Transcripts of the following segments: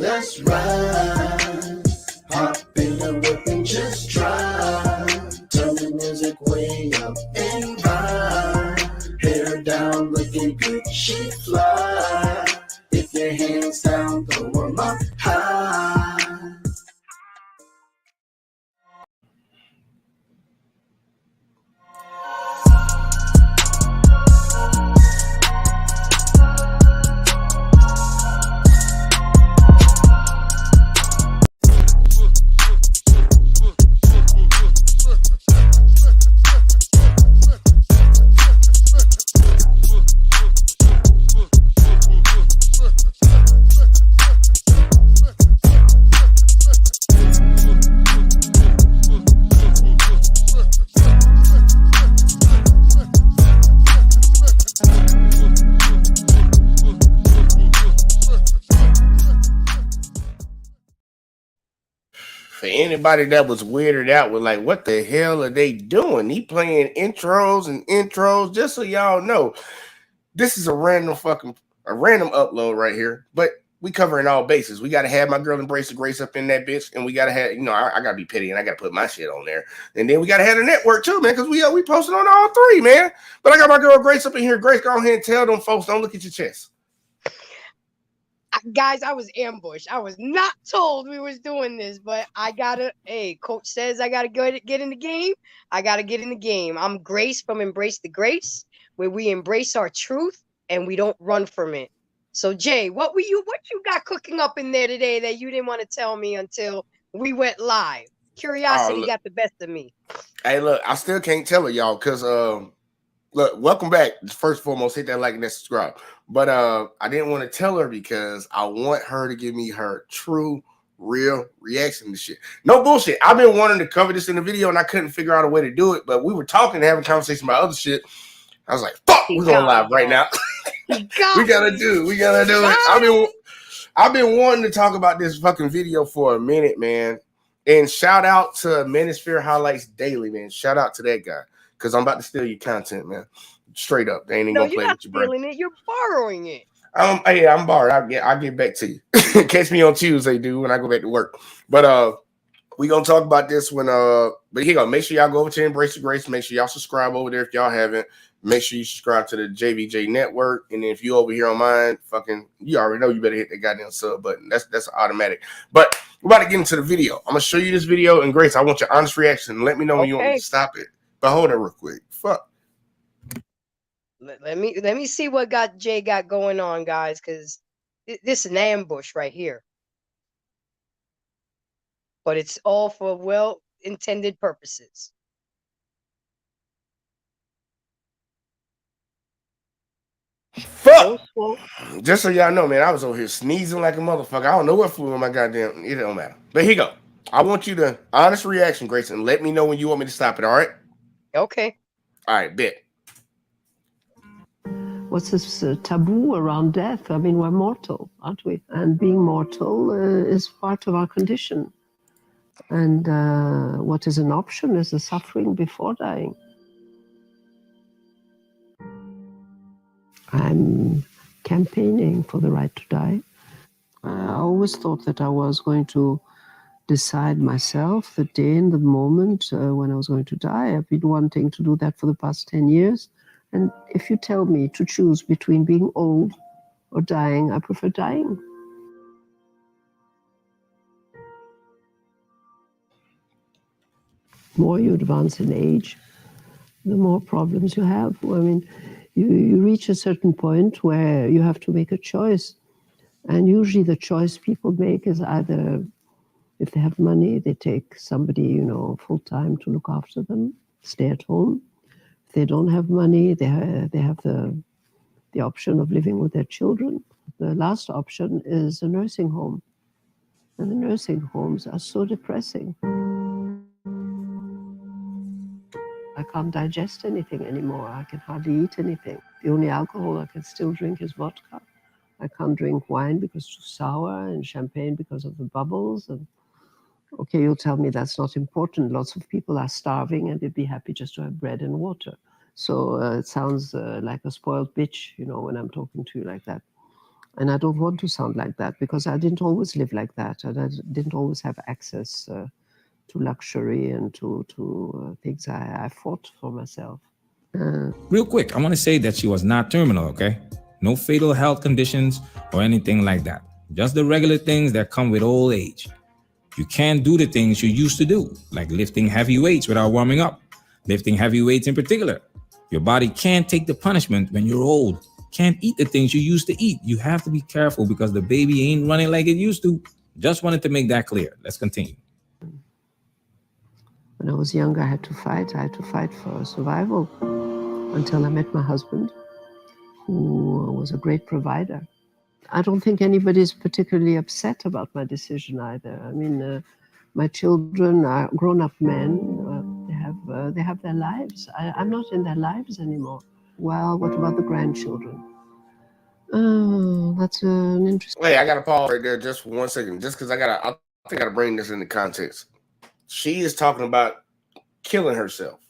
Let's ride. Hop in the whip and just drive. Turn the music way up and ride. Hair down, looking good, she fly. If your hands down, throw them up high. For anybody that was weirded out with like, what the hell are they doing? He playing intros and intros. Just so y'all know, this is a random upload right here. But we covering all bases. We gotta have my girl Embrace the Grace up in that bitch, and we gotta have, I gotta be petty and I gotta put my shit on there. And then we gotta have the network too, man, because we posted on all three, man. But I got my girl Grace up in here. Grace, go ahead and tell them folks, don't look at your chest. Guys, I was ambushed. I was not told we was doing this, but coach says I gotta get in the game. I gotta get in the game. I'm Grace from Embrace the Grace, where we embrace our truth and we don't run from it. So Jay, what you got cooking up in there today that you didn't want to tell me until we went live? Curiosity got the best of me. Hey, look, I still can't tell it, y'all, because look, welcome back. First and foremost, hit that like and that subscribe. But I didn't want to tell her because I want her to give me her true, real reaction to shit. No bullshit. I've been wanting to cover this in the video and I couldn't figure out a way to do it. But we were talking and having a conversation about other shit. I was like, fuck, we're going live right now. we gotta do it. I've been wanting to talk about this fucking video for a minute, man. And shout out to Manosphere Highlights Daily, man. Shout out to that guy. Because I'm about to steal your content, man. Straight up. They ain't even gonna play with you, bro. You're not stealing it, you're borrowing it. Yeah, I'm borrowed. I'll get back to you. Catch me on Tuesday, dude, when I go back to work. But we gonna talk about this when but here you go. Make sure y'all go over to Embrace the Grace. Make sure y'all subscribe over there if y'all haven't. Make sure you subscribe to the JVJ network. And then if you over here on mine, you already know you better hit that goddamn sub button. That's automatic. But we're about to get into the video. I'm gonna show you this video, and Grace, I want your honest reaction. Let me know when you want me to stop it. But hold on real quick. Fuck. Let me see what Jay got going on, guys, because this is an ambush right here. But it's all for well-intended purposes. Fuck. Just so y'all know, man, I was over here sneezing like a motherfucker. I don't know what flew in my goddamn. It don't matter. But here you go. I want you to honest reaction, Grace, and let me know when you want me to stop it. All right? Okay. All right, bet. What's this taboo around death? I mean, we're mortal, aren't we? And being mortal is part of our condition. And what is an option is the suffering before dying. I'm campaigning for the right to die. I always thought that I was going to decide myself the day and the moment when I was going to die. I've been wanting to do that for the past 10 years. And if you tell me to choose between being old or dying, I prefer dying. The more you advance in age, the more problems you have. I mean, you reach a certain point where you have to make a choice. And usually the choice people make is either, if they have money, they take somebody, full-time to look after them, stay at home. If they don't have money, they have the option of living with their children. The last option is a nursing home. And the nursing homes are so depressing. I can't digest anything anymore. I can hardly eat anything. The only alcohol I can still drink is vodka. I can't drink wine because it's too sour, and champagne because of the bubbles. And okay, you'll tell me that's not important. Lots of people are starving and they'd be happy just to have bread and water. So it sounds like a spoiled bitch, when I'm talking to you like that. And I don't want to sound like that because I didn't always live like that, and I didn't always have access to luxury and to things. I fought for myself. Real quick, I want to say that she was not terminal, okay? No fatal health conditions or anything like that. Just the regular things that come with old age. You can't do the things you used to do, like lifting heavy weights without warming up, lifting heavy weights in particular. Your body can't take the punishment when you're old. Can't eat the things you used to eat. You have to be careful because the baby ain't running like it used to. Just wanted to make that clear. Let's continue. When I was younger, I had to fight. I had to fight for survival until I met my husband, who was a great provider. I don't think anybody's particularly upset about my decision either. I mean, my children are grown-up men. They have their lives. I'm not in their lives anymore. Well, what about the grandchildren? Oh, that's an interesting. Wait, I gotta pause right there just for 1 second, just because I think I gotta bring this into context. She is talking about killing herself.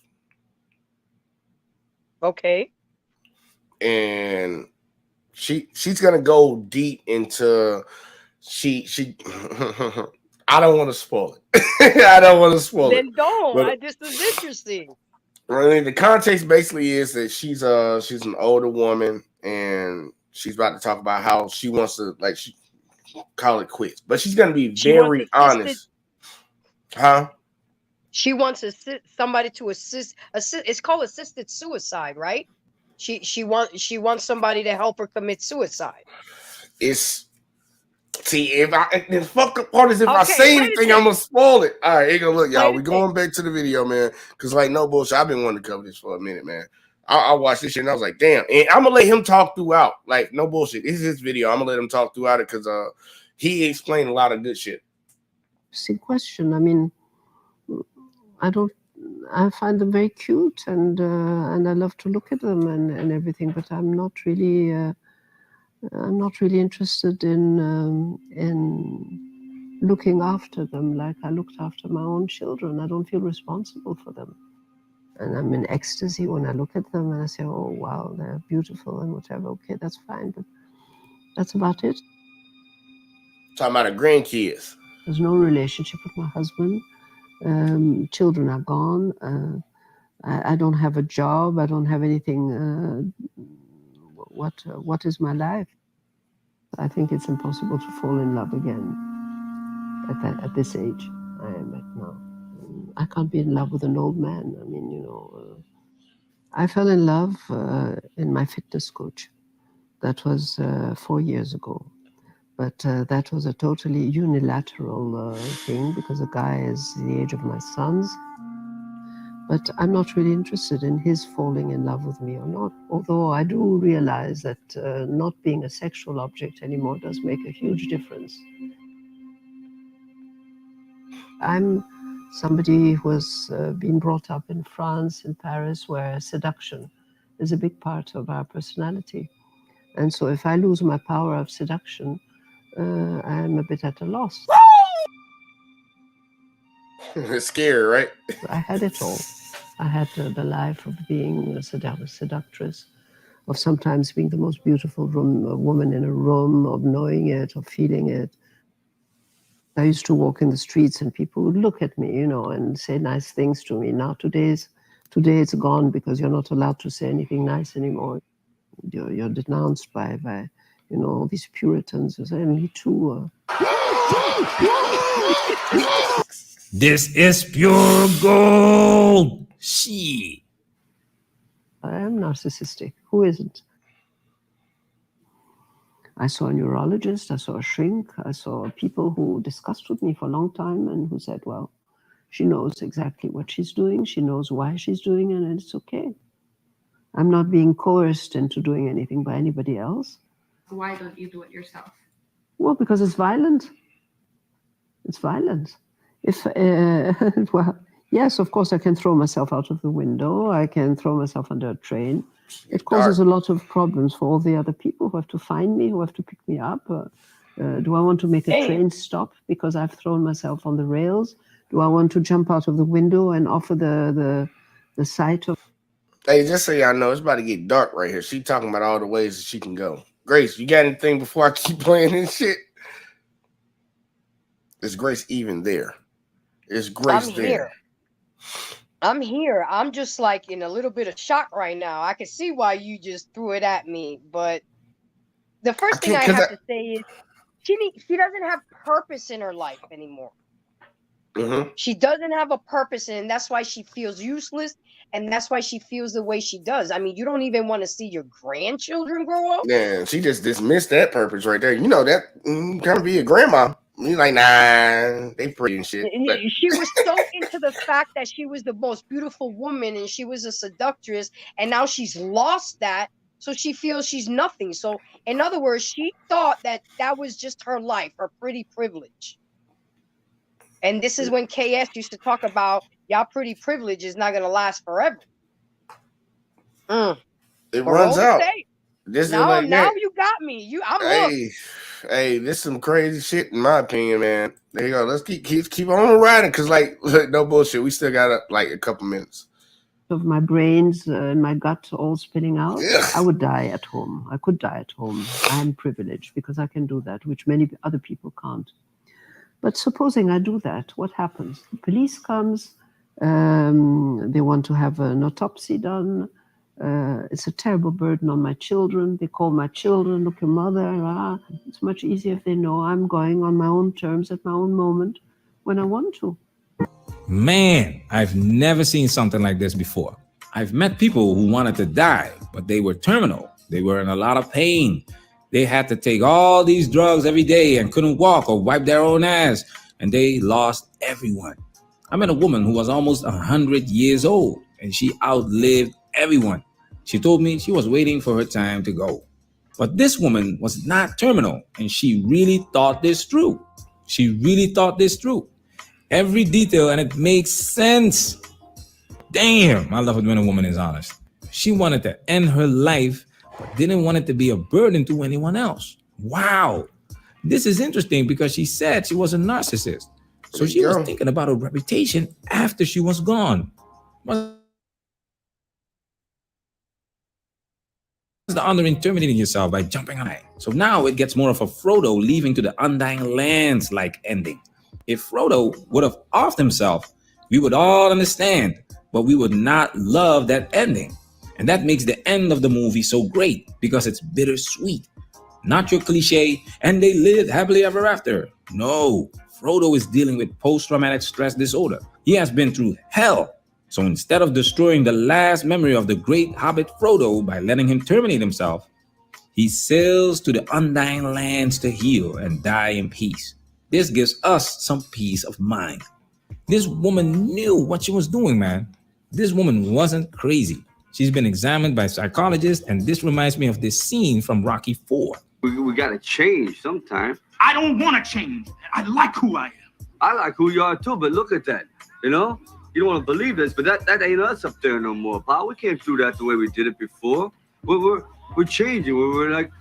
Okay. And she's gonna go deep into she I don't want to spoil it. I don't want to spoil Then it. don't. But This is interesting. I mean, the context basically is that she's an older woman and she's about to talk about how she wants to she call it quits, but she's gonna be very honest. Huh? She wants somebody to assist. It's called assisted suicide, right? She wants somebody to help her commit suicide. If the fuck up part is if I say anything, I'm gonna spoil it. All right, here go. Look, y'all. We going back to the video, man. Cause no bullshit. I've been wanting to cover this for a minute, man. I watched this shit and I was like, damn. And I'm gonna let him talk throughout. No bullshit. This is his video. I'm gonna let him talk throughout it because he explained a lot of good shit. See, question. I mean, I find them very cute and I love to look at them and everything, but I'm not really interested in looking after them like I looked after my own children. I don't feel responsible for them. And I'm in ecstasy when I look at them and I say, oh, wow, they're beautiful and whatever. Okay, that's fine, but that's about it. Talking about the grandkids. There's no relationship with my husband. Children are gone. I don't have a job. I don't have anything. What is my life? I think it's impossible to fall in love again at this age I am at now. I can't be in love with an old man. I mean, I fell in love in my fitness coach. That was 4 years ago. But that was a totally unilateral thing because the guy is the age of my sons. But I'm not really interested in his falling in love with me or not. Although I do realize that not being a sexual object anymore does make a huge difference. I'm somebody who has been brought up in France, in Paris, where seduction is a big part of our personality. And so if I lose my power of seduction, I'm a bit at a loss. It's scary, right? I had it all. I had the life of being a seductress, of sometimes being the most beautiful woman in a room, of knowing it, of feeling it. I used to walk in the streets and people would look at me, and say nice things to me. Now today it's gone because you're not allowed to say anything nice anymore. You're denounced by all these Puritans who say, me too. This is pure gold. She. I am narcissistic. Who isn't? I saw a neurologist, I saw a shrink, I saw people who discussed with me for a long time and who said, well, she knows exactly what she's doing, she knows why she's doing it, and it's okay. I'm not being coerced into doing anything by anybody else. Why don't you do it yourself? Well, because it's violent. It's violent. Well, yes, of course, I can throw myself out of the window. I can throw myself under a train. It causes a lot of problems for all the other people who have to find me, who have to pick me up. Do I want to make a train stop because I've thrown myself on the rails? Do I want to jump out of the window and offer the sight of... Hey, just so y'all know, it's about to get dark right here. She talking about all the ways that she can go. Grace, you got anything before I keep playing this shit? Is Grace even there? Is Grace I'm there? here. I'm here. I'm just like in a little bit of shock right now. I can see why you just threw it at me, but the first thing I have to say is she doesn't have purpose in her life anymore. She doesn't have a purpose, and that's why she feels useless, and that's why she feels the way she does. I mean, you don't even want to see your grandchildren grow up. Yeah, she just dismissed that purpose right there. You know that kind of be a grandma. You're like, nah, they pretty and shit. But She was so into the fact that she was the most beautiful woman and she was a seductress, and now she's lost that, so she feels she's nothing. So, in other words, she thought that was just her life, her pretty privilege. And this is when KS used to talk about y'all pretty privilege is not gonna last forever. It But runs roll the out. tape. This Now, is like you got me. I'm hooked. hey, this is some crazy shit in my opinion, man. There you go. Let's keep on riding, cause like no bullshit. We still got like a couple minutes. Of my brains and my gut all spinning out, Ugh. I would die at home. I could die at home. I'm privileged because I can do that, which many other people can't. But supposing I do that, what happens? The police comes, they want to have an autopsy done. It's a terrible burden on my children. They call my children, look, your mother. It's much easier if they know I'm going on my own terms at my own moment when I want to. Man, I've never seen something like this before. I've met people who wanted to die, but they were terminal. They were in a lot of pain. They had to take all these drugs every day and couldn't walk or wipe their own ass, and they lost everyone. I met a woman who was almost 100 years old, and she outlived everyone. She told me she was waiting for her time to go. But this woman was not terminal, and she really thought this through. Every detail, and it makes sense. Damn, I love it when a woman is honest. She wanted to end her life, but didn't want it to be a burden to anyone else. Wow. This is interesting because she said she was a narcissist. So she was thinking about her reputation after she was gone. What's the honor in terminating yourself by jumping on it? So now it gets more of a Frodo leaving to the undying lands like ending. If Frodo would have offed himself, we would all understand, but we would not love that ending. And that makes the end of the movie so great because it's bittersweet. Not your cliche, and they lived happily ever after. No, Frodo is dealing with post-traumatic stress disorder. He has been through hell. So instead of destroying the last memory of the great hobbit Frodo by letting him terminate himself, he sails to the undying lands to heal and die in peace. This gives us some peace of mind. This woman knew what she was doing, man. This woman wasn't crazy. She's been examined by psychologists, and this reminds me of this scene from Rocky IV. We gotta change sometime. I don't want to change. I like who I am. I like who you are too, but look at that. You know? You don't want to believe this, but that ain't us up there no more, pal. We can't do that the way we did it before. We're changing. We're like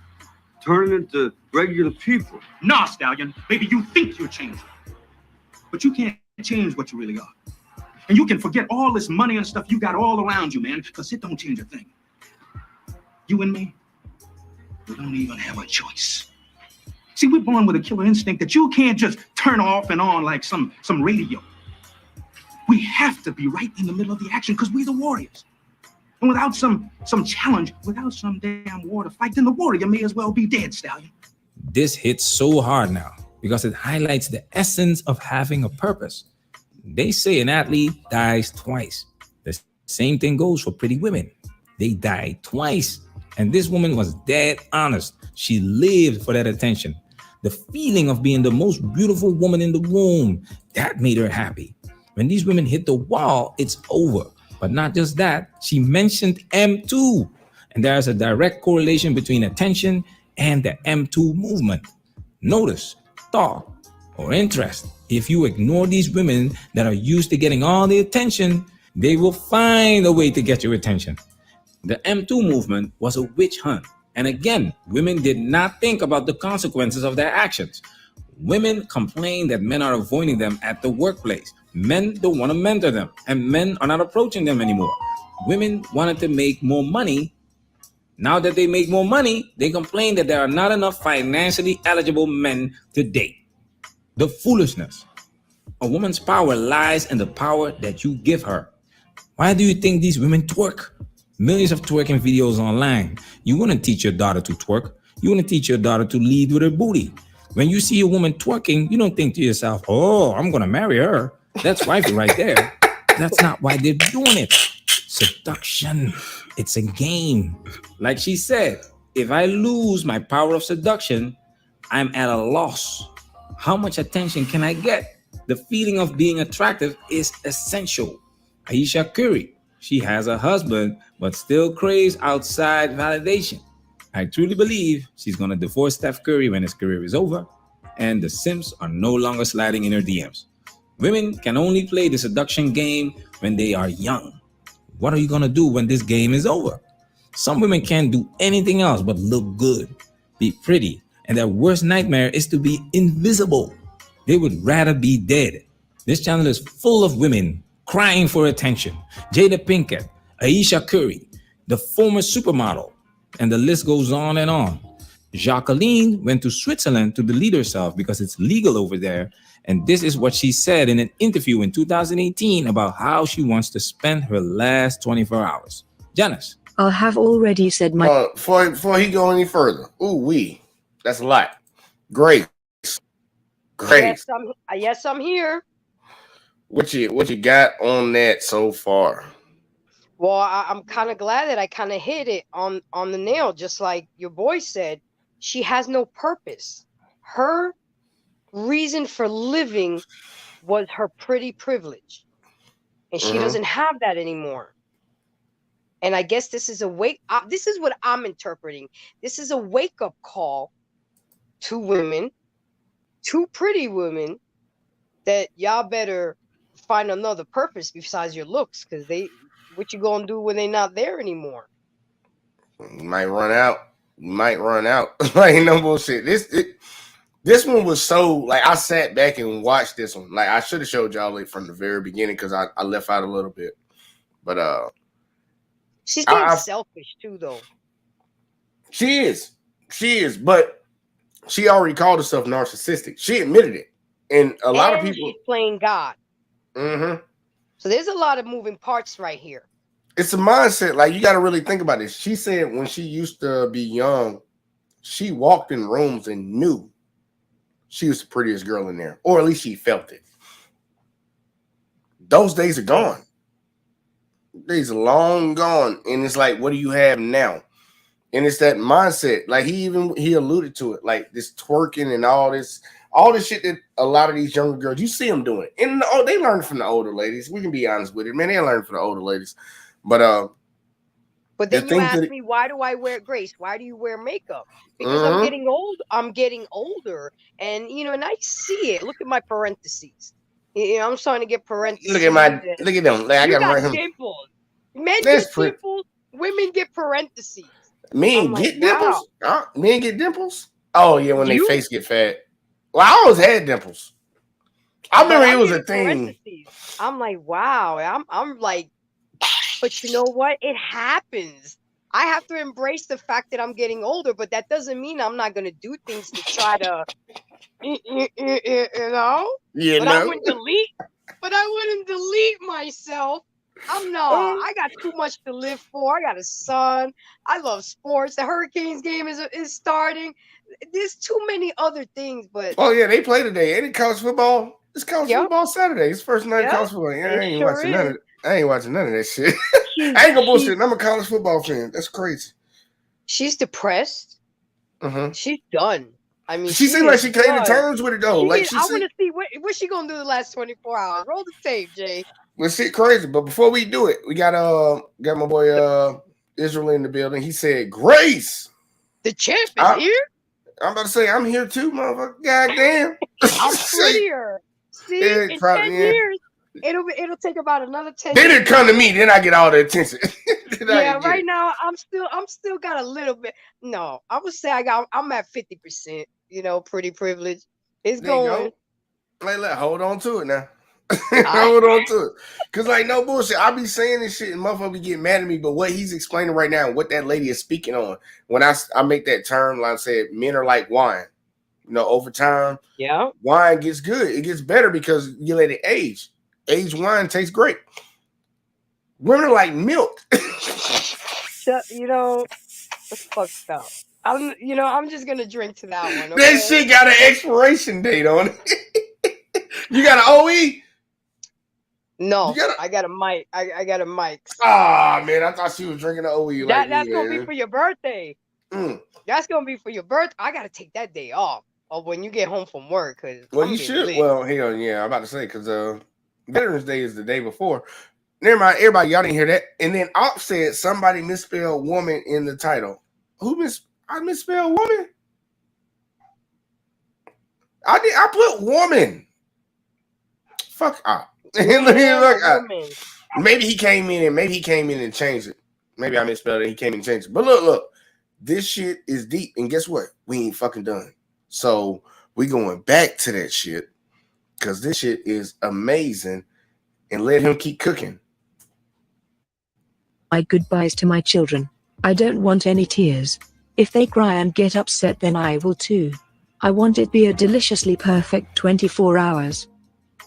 turning into regular people. Nah, Stallion. Maybe you think you're changing, but you can't change what you really are. And you can forget all this money and stuff you got all around you, man, because it don't change a thing. You and me, we don't even have a choice. See, we're born with a killer instinct that you can't just turn off and on like some radio. We have to be right in the middle of the action because we're the warriors. And without some challenge, without some damn war to fight, then the warrior may as well be dead, Stallion. This hits so hard now because it highlights the essence of having a purpose. They say an athlete dies twice. The same thing goes for pretty women. They die twice. And this woman was dead honest. She lived for that attention. The feeling of being the most beautiful woman in the room, that made her happy. When these women hit the wall, it's over. But not just that, she mentioned M2. And there's a direct correlation between attention and the M2 movement. Notice, thought, or interest. If you ignore these women that are used to getting all the attention, they will find a way to get your attention. The M2 movement was a witch hunt. And again, women did not think about the consequences of their actions. Women complain that men are avoiding them at the workplace. Men don't want to mentor them, and men are not approaching them anymore. Women wanted to make more money, Now that they make more money, they complain that there are not enough financially eligible men to date. The foolishness. A woman's power lies in the power that you give her. Why do you think these women twerk? Millions of twerking videos online. You wouldn't teach your daughter to twerk. You wouldn't teach your daughter to lead with her booty. When you see a woman twerking, you don't think to yourself, oh, I'm going to marry her. That's wifey right there. That's not why they're doing it. Seduction. It's a game. Like she said, if I lose my power of seduction, I'm at a loss. How much attention can I get? The feeling of being attractive is essential. Aisha Curry, she has a husband, but still craves outside validation. I truly believe she's going to divorce Steph Curry when his career is over, and the Sims are no longer sliding in her DMs. Women can only play the seduction game when they are young. What are you going to do when this game is over? Some women can't do anything else but look good, be pretty, and their worst nightmare is to be invisible. They would rather be dead. This channel is full of women crying for attention. Jada Pinkett, Aisha Curry, the former supermodel, and the list goes on and on. Jacqueline went to Switzerland to delete herself because it's legal over there. And this is what she said in an interview in 2018 about how she wants to spend her last 24 hours. Janice. I have already said my... Before he go any further, that's a lot. Grace. Yes, I'm here. What you got on that so far? Well, I'm kind of glad that I kind of hit it on the nail, just like your boy said. She has no purpose. Her reason for living was her pretty privilege, and she doesn't have that anymore. And I guess this is this is what I'm interpreting. This is a wake-up call to women, to pretty women, that y'all better find another purpose besides your looks, because what you gonna do when they not there anymore? You might run out. Like, no bullshit. This one was so, like, I sat back and watched this one. Like, I should have showed y'all it from the very beginning because I left out a little bit. But she's being selfish too, though. She is, but she already called herself narcissistic. She admitted it, and a lot of people. She's playing God. Mm-hmm. So there's a lot of moving parts right here. It's a mindset. Like, you got to really think about this. She said when she used to be young, she walked in rooms and knew she was the prettiest girl in there, or at least she felt it. Those days are gone. Days are long gone. And it's like, what do you have now? And it's that mindset. Like, he alluded to it, like this twerking and all this shit that a lot of these younger girls, you see them doing. And they learn from the older ladies. We can be honest with it, man. They learn from the older ladies. But then you ask me, why do I wear Grace? Why do you wear makeup? Because I'm getting old. I'm getting older, and and I see it. Look at my parentheses. I'm starting to get parentheses. Look at them. Like, I got dimples. Men get dimples. Women get parentheses. Men get dimples. Men get dimples. Oh yeah, when their face get fat. Well, I always had dimples. I remember it was a thing. I'm like, wow. I'm like. But you know what? It happens. I have to embrace the fact that I'm getting older, but that doesn't mean I'm not going to do things to try to, I wouldn't delete myself. I got too much to live for. I got a son. I love sports. The Hurricanes game is starting. There's too many other things, but yeah, they play today. Ain't it college football? It's college football Saturday. It's first night of college football. Yeah, I ain't watching none of that shit. I ain't gonna bullshit. I'm a college football fan. That's crazy. She's depressed. She's done. I mean, she seems like she came to terms with it though. I want to see what's she gonna do the last 24 hours. Roll the tape, Jay. Let's see, crazy. But before we do it, we got my boy Israel in the building. He said, "Grace, the champ is here." I'm about to say, I'm here too, motherfucker. Goddamn, I'm prettier. See, in 10 years. It'll take about another 10 years. Then it come to me, then I get all the attention. Right now I'm still got a little bit. No, I would say I'm at 50%, pretty privilege. It's going. Like, hold on to it now. Hold on to it. Cause like no bullshit. I be saying this shit and motherfucker be getting mad at me. But what he's explaining right now, what that lady is speaking on, when I make that term, like I said, men are like wine. You know, over time, Yeah. wine gets good. It gets better because you let it age. Aged wine tastes great. Women are like milk. You know, it's fucked up. I'm just gonna drink to that one. Okay? That shit got an expiration date on it. You got an OE? No, I got a mic. I got a mic. Ah, man, I thought she was drinking the OE. That's gonna be for your birthday. Mm. That's gonna be for your birthday. I gotta take that day off, or when you get home from work. Well, you should. Well, hell yeah, I'm about to say because Veterans Day is the day before. Never mind, everybody, y'all didn't hear that. And then Op said somebody misspelled woman in the title. I misspelled woman? I put woman. Fuck Op. Maybe he came in and changed it. Maybe I misspelled it. He came in and changed it. But look, this shit is deep. And guess what? We ain't fucking done. So we going back to that shit because this shit is amazing. And let him keep cooking. My goodbyes to my children. I don't want any tears. If they cry and get upset, then I will too. I want it be a deliciously perfect 24 hours.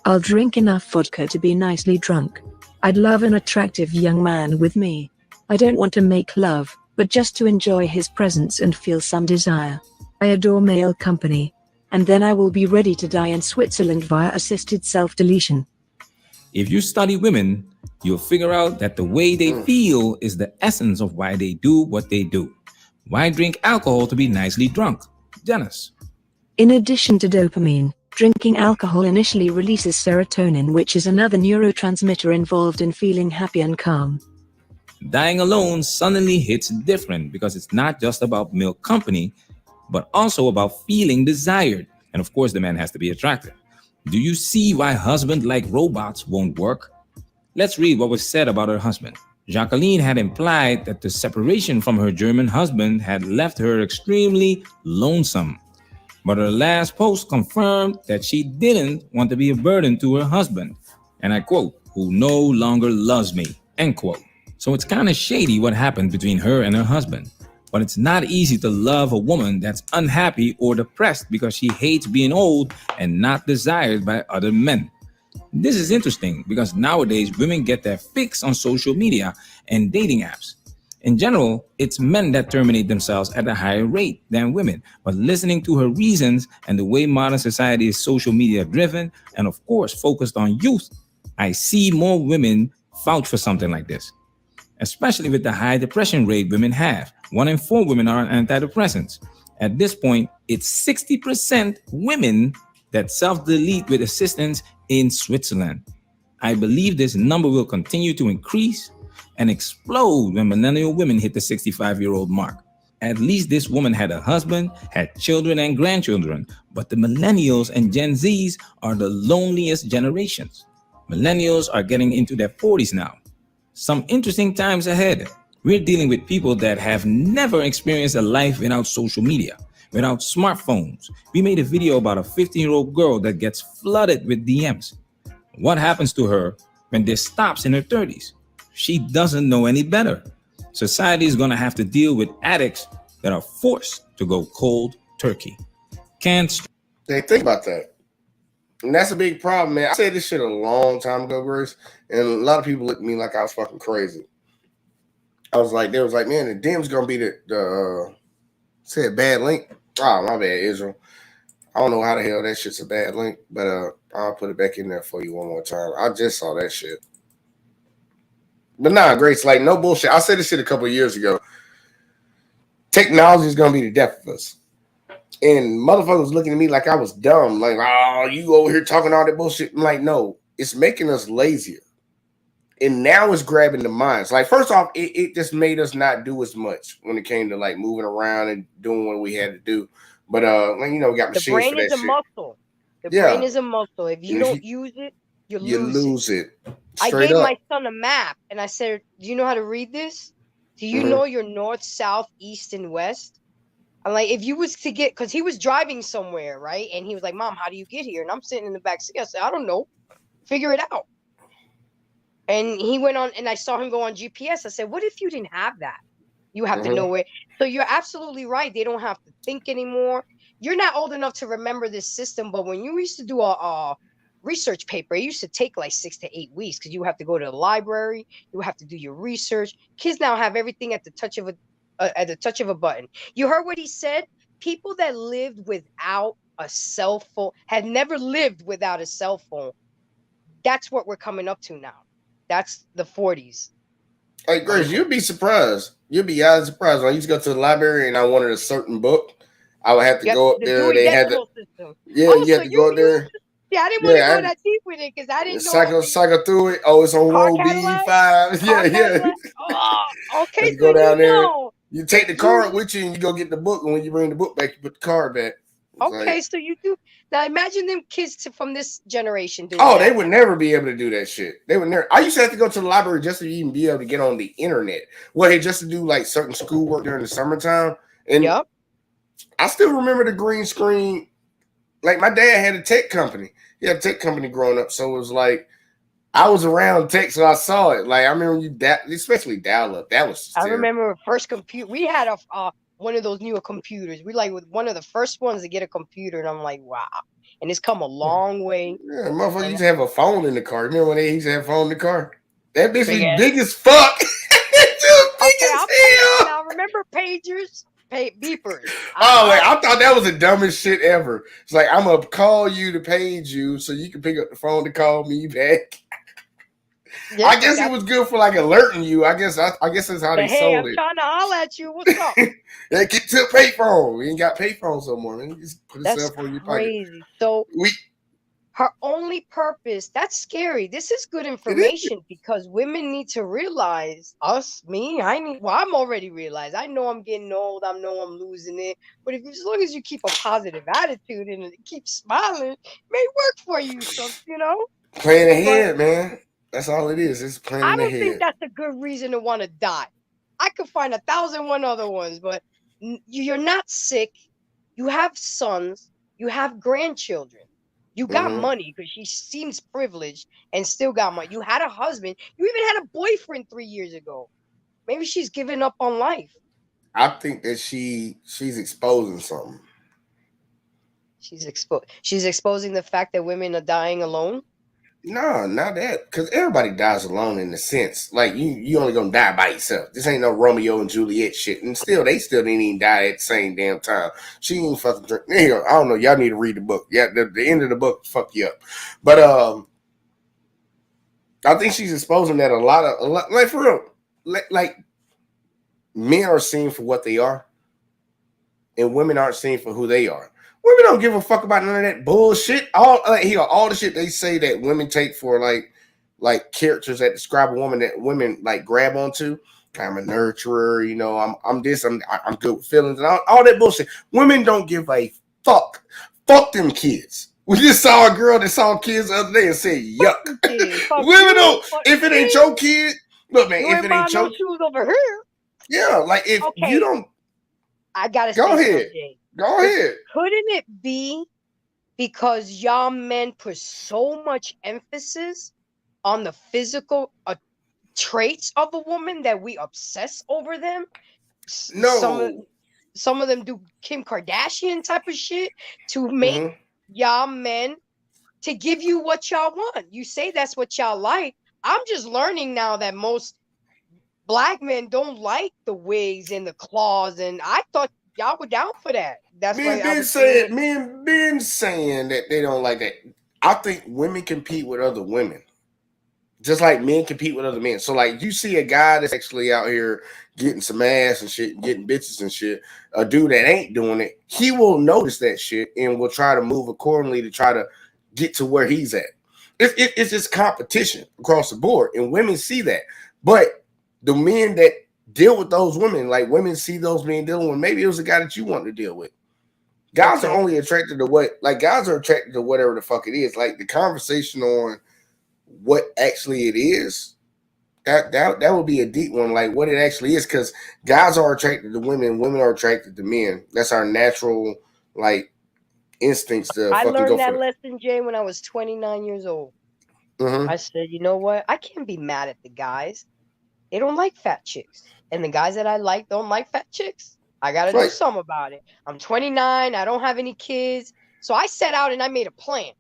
I'll drink enough vodka to be nicely drunk. I'd love an attractive young man with me. I don't want to make love, but just to enjoy his presence and feel some desire. I adore male company. And then I will be ready to die in Switzerland via assisted self-deletion. If you study women, you'll figure out that the way they feel is the essence of why they do what they do. Why drink alcohol to be nicely drunk? Dennis. In addition to dopamine, drinking alcohol initially releases serotonin, which is another neurotransmitter involved in feeling happy and calm. Dying alone suddenly hits different because it's not just about male company, but also about feeling desired. And of course, the man has to be attractive. Do you see why husbands like robots won't work? Let's read what was said about her husband. Jacqueline had implied that the separation from her German husband had left her extremely lonesome. But her last post confirmed that she didn't want to be a burden to her husband. And I quote, who no longer loves me, end quote. So it's kind of shady what happened between her and her husband. But it's not easy to love a woman that's unhappy or depressed because she hates being old and not desired by other men. This is interesting because nowadays women get their fix on social media and dating apps. In general, it's men that terminate themselves at a higher rate than women. But listening to her reasons and the way modern society is social media driven and of course focused on youth, I see more women vouch for something like this. Especially with the high depression rate women have. 1 in 4 women are on antidepressants. At this point, it's 60% women that self-delete with assistance in Switzerland. I believe this number will continue to increase and explode when millennial women hit the 65-year-old mark. At least this woman had a husband, had children and grandchildren, but the millennials and Gen Zs are the loneliest generations. Millennials are getting into their 40s now. Some interesting times ahead. We're dealing with people that have never experienced a life without social media, without smartphones. We made a video about a 15-year-old girl that gets flooded with DMs. What happens to her when this stops in her 30s? She doesn't know any better. Society is going to have to deal with addicts that are forced to go cold turkey. They think about that. And that's a big problem, man. I said this shit a long time ago, Grace, and a lot of people looked at me like I was fucking crazy. They was like, man, the DM's gonna be the said bad link. Oh, my bad, Israel. I don't know how the hell that shit's a bad link, but I'll put it back in there for you one more time. I just saw that shit. But nah, Grace, like no bullshit. I said this shit a couple of years ago. Technology is gonna be the death of us. And motherfuckers looking at me like I was dumb. Like, oh, you over here talking all that bullshit. I'm like, no, it's making us lazier. And now it's grabbing the minds. Like, first off, it just made us not do as much when it came to like moving around and doing what we had to do. But we got machines for that shit. The brain is a muscle. The brain is a muscle. If you don't use it, you lose it. I gave my son a map and I said, do you know how to read this? Do you know your north, south, east, and west? I'm like, if you was to get, because he was driving somewhere, right? And he was like, Mom, how do you get here? And I'm sitting in the back seat. I said, I don't know. figure it out. And he went on, and I saw him go on GPS. I said, what if you didn't have that? You have to know where. So you're absolutely right. They don't have to think anymore. You're not old enough to remember this system, but when you used to do a research paper, it used to take like 6 to 8 weeks because you have to go to the library, you have to do your research. Kids now have everything at the touch of a button. You heard what he said? People that lived without a cell phone had never lived without a cell phone. That's what we're coming up to now. That's the 40s. Hey, Grace, you'd be surprised. You'd be surprised. When I used to go to the library and I wanted a certain book, I would have to go up there. They had the system. you had to go up there. Yeah, I didn't want to go that deep with it because I didn't know. Cycle through it. Oh, it's on row B5. Yeah. Oh, okay. You go down there. You take the card with you and you go get the book. And when you bring the book back, you put the card back. Okay, so you do. Now imagine them kids from this generation doing that. They would never be able to do that shit. They would never. I used to have to go to the library just to even be able to get on the internet. Well, just to do like certain schoolwork during the summertime. And I still remember the green screen. Like my dad had a tech company. He had a tech company growing up. So it was like I was around tech, so I saw it. Like I remember especially dial up. That was I remember first computer. We had one of those newer computers. We like with one of the first ones to get a computer, and I'm like, wow. And it's come a long way. Yeah, motherfucker used to have a phone in the car. Remember when they used to have a phone in the car? That bitch was big as fuck. Now remember pagers, beepers. I thought that was the dumbest shit ever. It's like I'm gonna call you to page you so you can pick up the phone to call me back. Yeah, I guess it was good for like alerting you. I guess that's how they sold I'm trying to holler at you. What's up? They get to a payphone. We ain't got payphones no more, man. You just put a cell phone in your pocket. Crazy. So her only purpose, that's scary. This is good information because women need to realize I'm already realized. I know I'm getting old. I know I'm losing it. But as long as you keep a positive attitude and keep smiling, it may work for you. So, Playing ahead, man. That's all it is. It's planning ahead. I don't think that's a good reason to want to die. I could find 1,001 other ones, but you're not sick. You have sons. You have grandchildren. You got money because she seems privileged and still got money. You had a husband. You even had a boyfriend 3 years ago. Maybe she's giving up on life. I think that she's exposing something. She's exposing the fact that women are dying alone. No, not that. Because everybody dies alone in a sense. Like, you only gonna die by yourself. This ain't no Romeo and Juliet shit. And they still didn't even die at the same damn time. She ain't fucking drink. I don't know. Y'all need to read the book. Yeah, the end of the book fuck you up. But I think she's exposing that a lot, like for real. Like men are seen for what they are, and women aren't seen for who they are. Women don't give a fuck about none of that bullshit. All the shit they say that women take for like characters that describe a woman that women like grab onto. I'm a nurturer, I'm this, I'm good with feelings and all that bullshit. Women don't give a fuck. Fuck them kids. We just saw a girl that saw kids the other day and said, yuck. Women don't, if it ain't your kid, look man, if it ain't your shoes over here. Yeah, like if you don't, I gotta go ahead. Go ahead. Couldn't it be because y'all men put so much emphasis on the physical traits of a woman that we obsess over them? No. Some of them do Kim Kardashian type of shit to make y'all men to give you what y'all want. You say that's what y'all like. I'm just learning now that most black men don't like the wigs and the claws, and I thought y'all were down for that. That's why men been saying that they don't like that. I think women compete with other women, just like men compete with other men. So, like, you see a guy that's actually out here getting some ass and shit, getting bitches and shit. A dude that ain't doing it, he will notice that shit and will try to move accordingly to try to get to where he's at. It's just competition across the board, and women see that. But the men that deal with those women, like women see those men dealing with, maybe it was a guy that you want to deal with. Guys are only attracted to guys are attracted to whatever the fuck it is. Like the conversation on what actually it is, that would be a deep one, like what it actually is, because guys are attracted to women, women are attracted to men. That's our natural like instincts to I fucking learned go that for lesson, Jay, when I was 29 years old. I said, you know what? I can't be mad at the guys. They don't like fat chicks. And the guys that I like don't like fat chicks. I got to do Right. something about it. I'm 29. I don't have any kids. So I set out and I made a plan.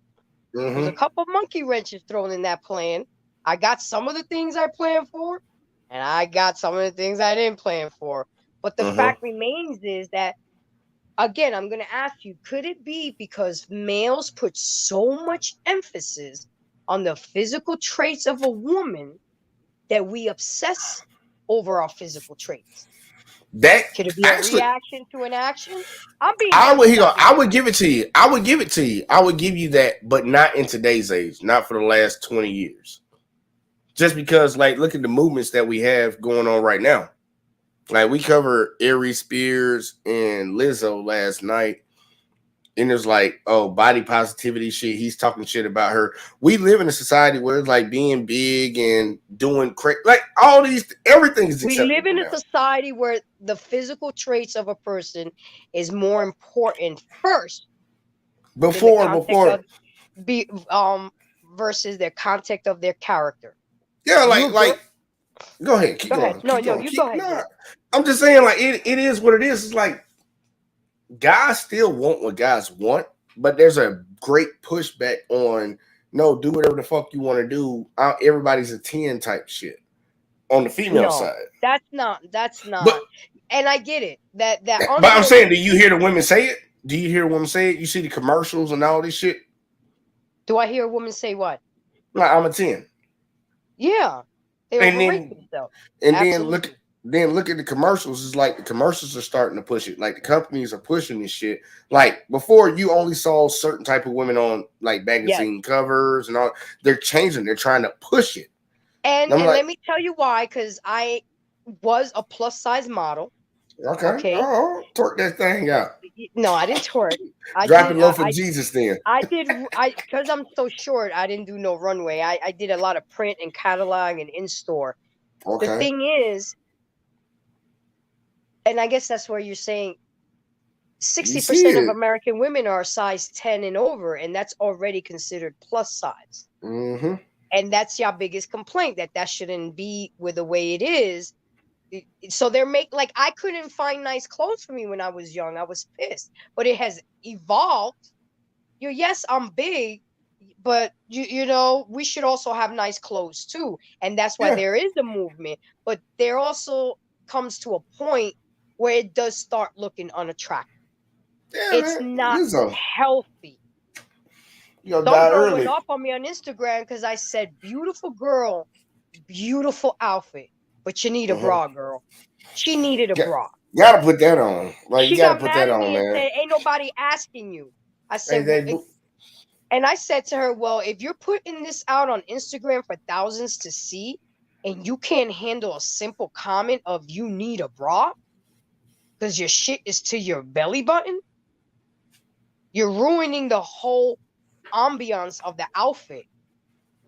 There's a couple monkey wrenches thrown in that plan. I got some of the things I planned for, and I got some of the things I didn't plan for. But the fact remains is that, again, I'm going to ask you, could it be because males put so much emphasis on the physical traits of a woman that we obsess over our physical traits? That Could it be actually, a reaction to an action? I'm being I would advertised. give it to you. I would give it to you. I would give you that, but not in today's age, not for the last 20 years. Just because, like, look at the movements that we have going on right now. Like, we covered Aries Spears and Lizzo last night, and it's like, oh, body positivity shit. He's talking shit about her. We live in a society where it's like being big and doing like all these, everything is We acceptable live in a now. society where the physical traits of a person is more important first Before, versus their context of their character. yeah, You like, go ahead, keep go ahead. going. No, Keep going. you go ahead. Nah, I'm just saying, like, it is what it is. It's like guys still want what guys want, but there's a great pushback on no, do whatever the fuck you want to do. Everybody's a 10 type shit on the female side. That's not. But, and I get it. But I'm saying, do you hear the women say it? Do you hear women say it? You see the commercials and all this shit? Do I hear a woman say what? Like, I'm a 10. Yeah. They overrate themselves. And then look at the commercials. It's like the commercials are starting to push it. Like the companies are pushing this shit. Like before, you only saw certain type of women on like magazine covers and all. They're changing. They're trying to push it. And let me tell you why. Because I was a plus size model. Okay. Oh, twerk that thing out. No, I didn't twerk. Drop it low for Jesus then. Because I'm so short, I didn't do no runway. I did a lot of print and catalog and in-store. Okay. The thing is, and I guess that's where you're saying 60% of American women are size 10 and over, and that's already considered plus size. Mm-hmm. And that's your biggest complaint, that shouldn't be with the way it is. So they're I couldn't find nice clothes for me when I was young. I was pissed, but it has evolved. Yes, I'm big, but you know, we should also have nice clothes too. And that's why there is a movement, but there also comes to a point where it does start looking unattractive. It's not healthy. Some girl went off on me on Instagram because I said, beautiful girl, beautiful outfit. But you need a bra, girl. She needed a bra. Gotta put that on. Like, you gotta put that on, man. And said, ain't nobody asking you. I said, and I said to her, well, if you're putting this out on Instagram for thousands to see, and you can't handle a simple comment of you need a bra because your shit is to your belly button, you're ruining the whole ambiance of the outfit.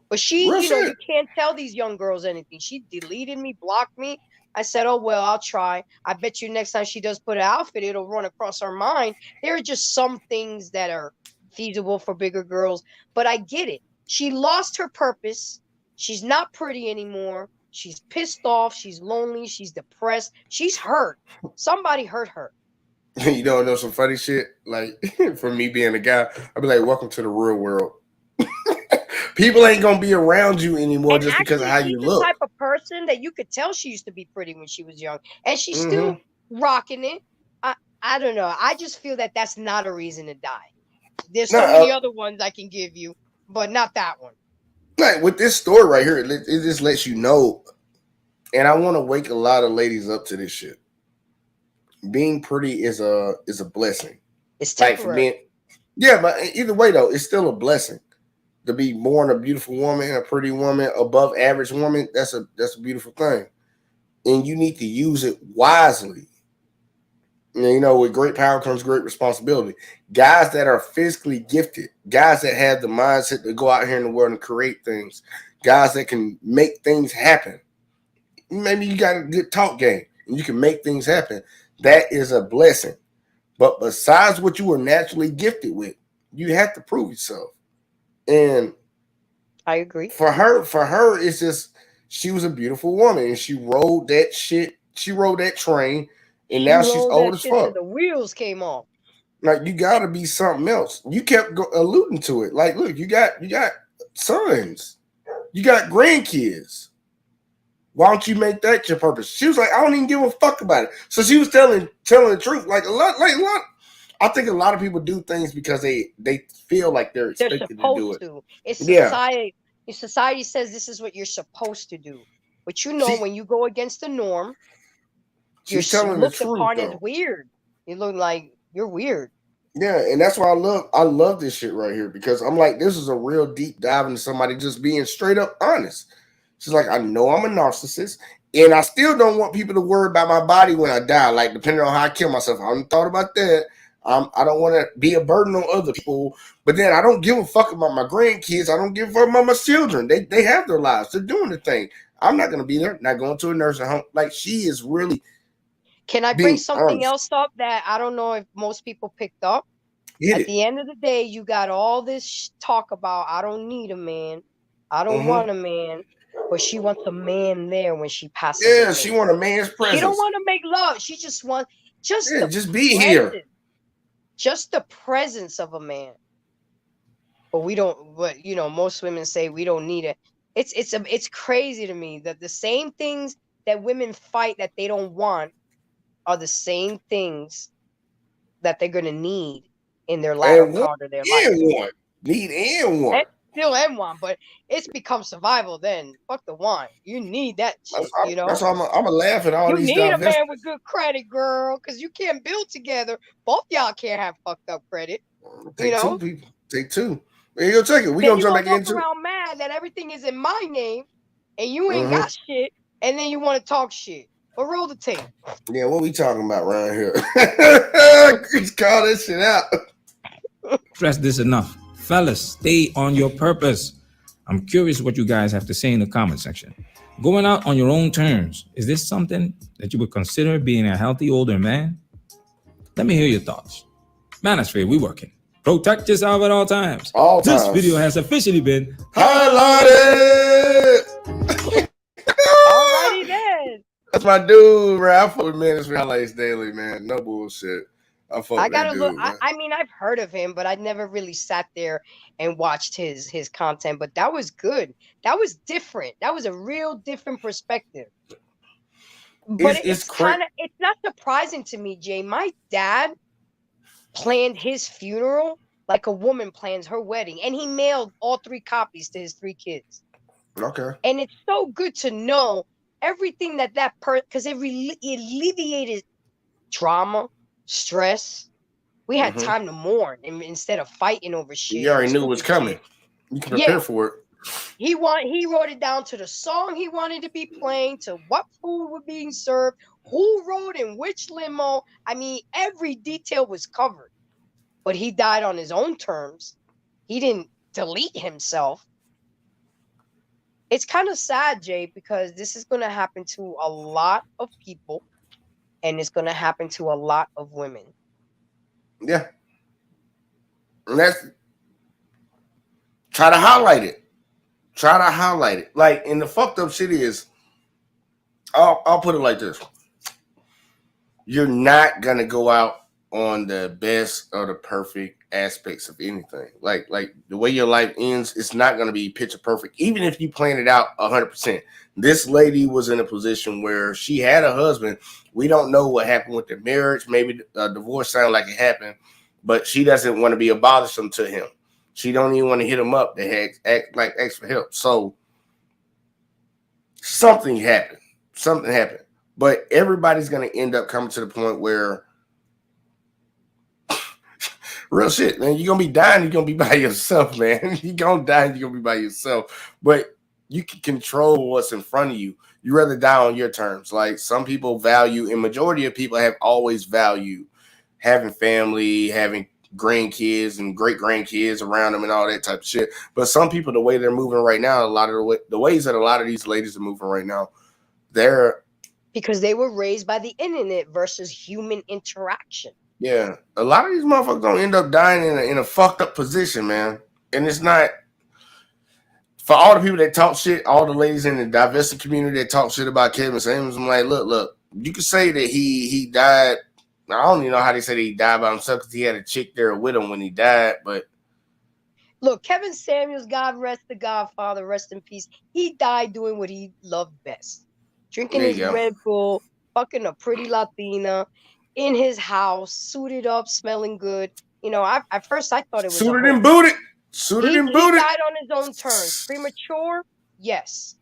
But you can't tell these young girls anything. She deleted me, blocked me. I said, oh, well, I'll try. I bet you next time she does put an outfit, it'll run across her mind. There are just some things that are feasible for bigger girls. But I get it. She lost her purpose. She's not pretty anymore. She's pissed off. She's lonely. She's depressed. She's hurt. Somebody hurt her. You don't know some funny shit? Like, for me being a guy, I'd be like, welcome to the real world. People ain't gonna be around you anymore just because of how you look. She's the type of person that you could tell she used to be pretty when she was young, and she's still rocking it. I don't know. I just feel that that's not a reason to die. There's so many other ones I can give you, but not that one. Like with this story right here, it just lets you know, and I want to wake a lot of ladies up to this shit. Being pretty is a blessing. It's temporary. But either way though, it's still a blessing. To be born a beautiful woman, a pretty woman, above average woman, that's a beautiful thing. And you need to use it wisely. You know, with great power comes great responsibility. Guys that are physically gifted, guys that have the mindset to go out here in the world and create things, guys that can make things happen. Maybe you got a good talk game and you can make things happen. That is a blessing. But besides what you were naturally gifted with, you have to prove yourself. And I agree. For her, it's just she was a beautiful woman and she rode that shit. She rode that train, and She now she's rolled old that as shit till fuck. the wheels came off. Like you gotta be something else. You kept alluding to it. Like, look, you got sons, you got grandkids. Why don't you make that your purpose? She was like, I don't even give a fuck about it. So she was telling the truth. Like a lot. I think a lot of people do things because they feel like they're They're expected to do supposed it. to. It's Yeah. society. Society says this is what you're supposed to do. But you know, She- when you go against the norm, you're She's telling the looked truth upon as though. weird. You look like you're weird. Yeah, and that's why I love this shit right here because I'm like, this is a real deep dive into somebody just being straight up honest. She's like, I know I'm a narcissist, and I still don't want people to worry about my body when I die. Like, depending on how I kill myself, I haven't thought about that. I don't want to be a burden on other people, but then I don't give a fuck about my grandkids. I don't give a fuck about my children. They have their lives. They're doing the thing. I'm not gonna be there. Not going to a nursing home. Like, she is really Can I bring being something honest. else up that I don't know if most people picked up? Hit At it. the end of the day, you got all this talk about I don't need a man, I don't want a man, but she wants a man there when she passes Yeah, away. she want a man's She presence. don't want to make love. She just wants Yeah, the just be here. presence, just the presence of a man. But we don't. But you know, most women say we don't need it. It's crazy to me that the same things that women fight that they don't want are the same things that they're gonna need in their latter And one part of their life. and one. Need and one. And still and one, but it's become survival then. Fuck the one. You need that shit, you know? That's why I'm a laugh at all You these need a divestments. man with good credit, girl, because you can't build together. Both y'all can't have fucked up credit. Take You know? two people. Take two. There you go, check it. We Then gonna you jump gonna back walk into around mad that everything is in my name and you ain't got shit, and then you want to talk shit. But roll the tape. Yeah, what we talking about around here? Just call this shit out. Stress this enough. Fellas, stay on your purpose. I'm curious what you guys have to say in the comment section. Going out on your own terms, is this something that you would consider being a healthy older man? Let me hear your thoughts. Manosphere, we working. Protect yourself at all times. All This times. video has officially been Highlighted. Alrighty then. That's my dude, bro. I fuck with Ministry Highlights Daily, man. No bullshit. I fuck I with that gotta dude, look. man. I mean, I've heard of him, but I never really sat there and watched his content. But that was good. That was different. That was a real different perspective. But it's not surprising to me, Jay. My dad planned his funeral like a woman plans her wedding, and he mailed all 3 copies to his 3 kids. Okay. And it's so good to know everything that because it alleviated trauma, stress. We had time to mourn instead of fighting over shit. You already knew it was coming. You can prepare for it. He wrote it down to the song he wanted to be playing, to what food was being served, who rode in which limo. I mean, every detail was covered. But he died on his own terms. He didn't delete himself. It's kind of sad, Jay, because this is going to happen to a lot of people, and it's going to happen to a lot of women. Yeah. And that's try to highlight it. Try to highlight it. Like, and the fucked up shit is, I'll put it like this. You're not gonna go out on the best or the perfect aspects of anything. Like the way your life ends, it's not gonna be picture perfect, even if you plan it out 100%. This lady was in a position where she had a husband. We don't know what happened with the marriage. Maybe a divorce sounded like it happened, but she doesn't want to be a bothersome to him. She don't even want to hit him up to ask for help. So something happened. Something happened. But everybody's going to end up coming to the point where real shit, man. You're going to be dying. You're going to be by yourself, man. You're going to die. You're going to be by yourself. But you can control what's in front of you. You rather die on your terms. Like some people value, and majority of people have always valued having family, having grandkids and great grandkids around them and all that type of shit. But some people, the way they're moving right now, a lot of the ways that a lot of these ladies are moving right now, they're because they were raised by the internet versus human interaction. Yeah, a lot of these motherfuckers gonna end up dying in a fucked up position, man. And it's not For all the people that talk shit, all the ladies in the divested community that talk shit about Kevin Samuels, I'm like, look, you can say that he died. I don't even know how they say that he died by himself because he had a chick there with him when he died. But look, Kevin Samuels, God rest the Godfather, rest in peace. He died doing what he loved best, drinking there you his go. Red Bull, fucking a pretty Latina, in his house, suited up, smelling good. You know, at first I thought it was Suited a and hoax. booted. Suited He and booted. died on his own terms. Premature, yes.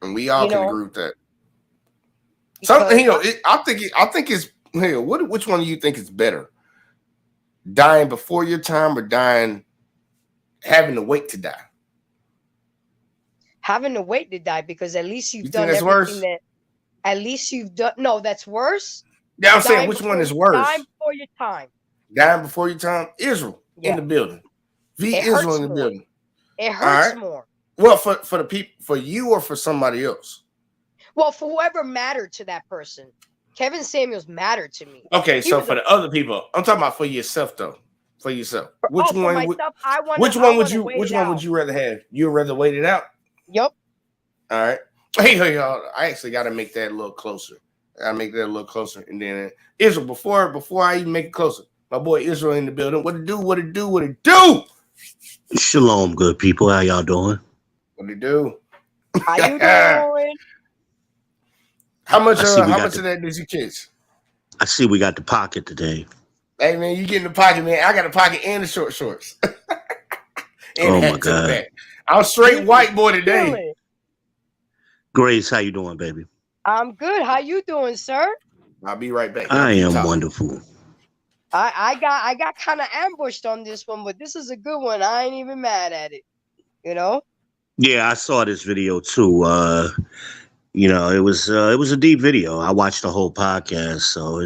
And we all You can know, agree with that. because Something, I think it's here. Which one do you think is better? Dying before your time or dying having to wait to die? having to wait to die, because at least You you've think done that's everything worse? that at least you've done. No, that's worse. Yeah, I'm saying Dying which one before is worse? dying before your time. Dying before your time? Israel in Yeah. the building. It Israel hurts in the more. building. It All hurts right. more. Well, for the people, for you or for somebody else? Well, for whoever mattered to that person. Kevin Samuels mattered to me. Okay, He so was for the other people, I'm talking about for yourself though. For yourself. Which for one myself, I want which to one would wait which it one out. would you rather have? You'd rather wait it out? Yep. All right. Hey, y'all. I actually got to make that a little closer. I make that a little closer, and then Israel. Before I even make it closer, my boy Israel in the building. What it do? What it do? What it do? Shalom, good people. How y'all doing? What it do? How you doing? How much? I see we How got much the- of that did you catch? I see we got the pocket today. Hey man, you get in the pocket, man. I got a pocket and the short shorts, and Oh the my hat to the God. back. I'm straight white boy today. Chilling. Grace, how you doing, baby? I'm good. How you doing, sir? I'll be right back. I Keep am talking. wonderful. I got kind of ambushed on this one, but this is a good one. I ain't even mad at it. You know? Yeah, I saw this video too. It was a deep video. I watched the whole podcast, so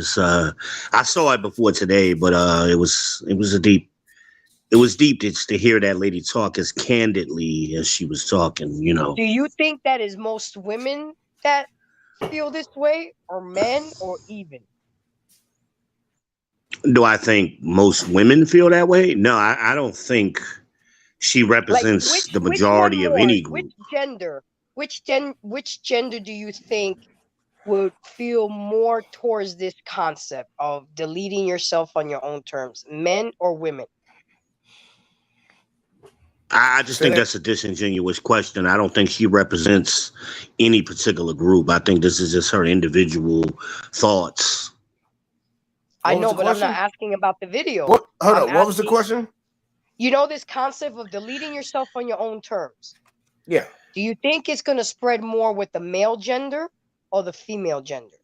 I saw it before today, but it was deep to hear that lady talk as candidly as she was talking. Do you think that is most women that feel this way, or men, or even? Do I think most women feel that way? No, I don't think she Like represents the which one majority of more? any Which group. gender? Which gender do you think would feel more towards this concept of deleting yourself on your own terms, men or women? I just think Say that's a disingenuous question. I don't think she represents any particular group. I think this is just her individual thoughts. I What was know, the but I'm not question? asking about the video. What? Hold I'm on. What was the asking, question? you know, this concept of deleting yourself on your own terms. Yeah. Do you think it's going to spread more with the male gender or the female gender?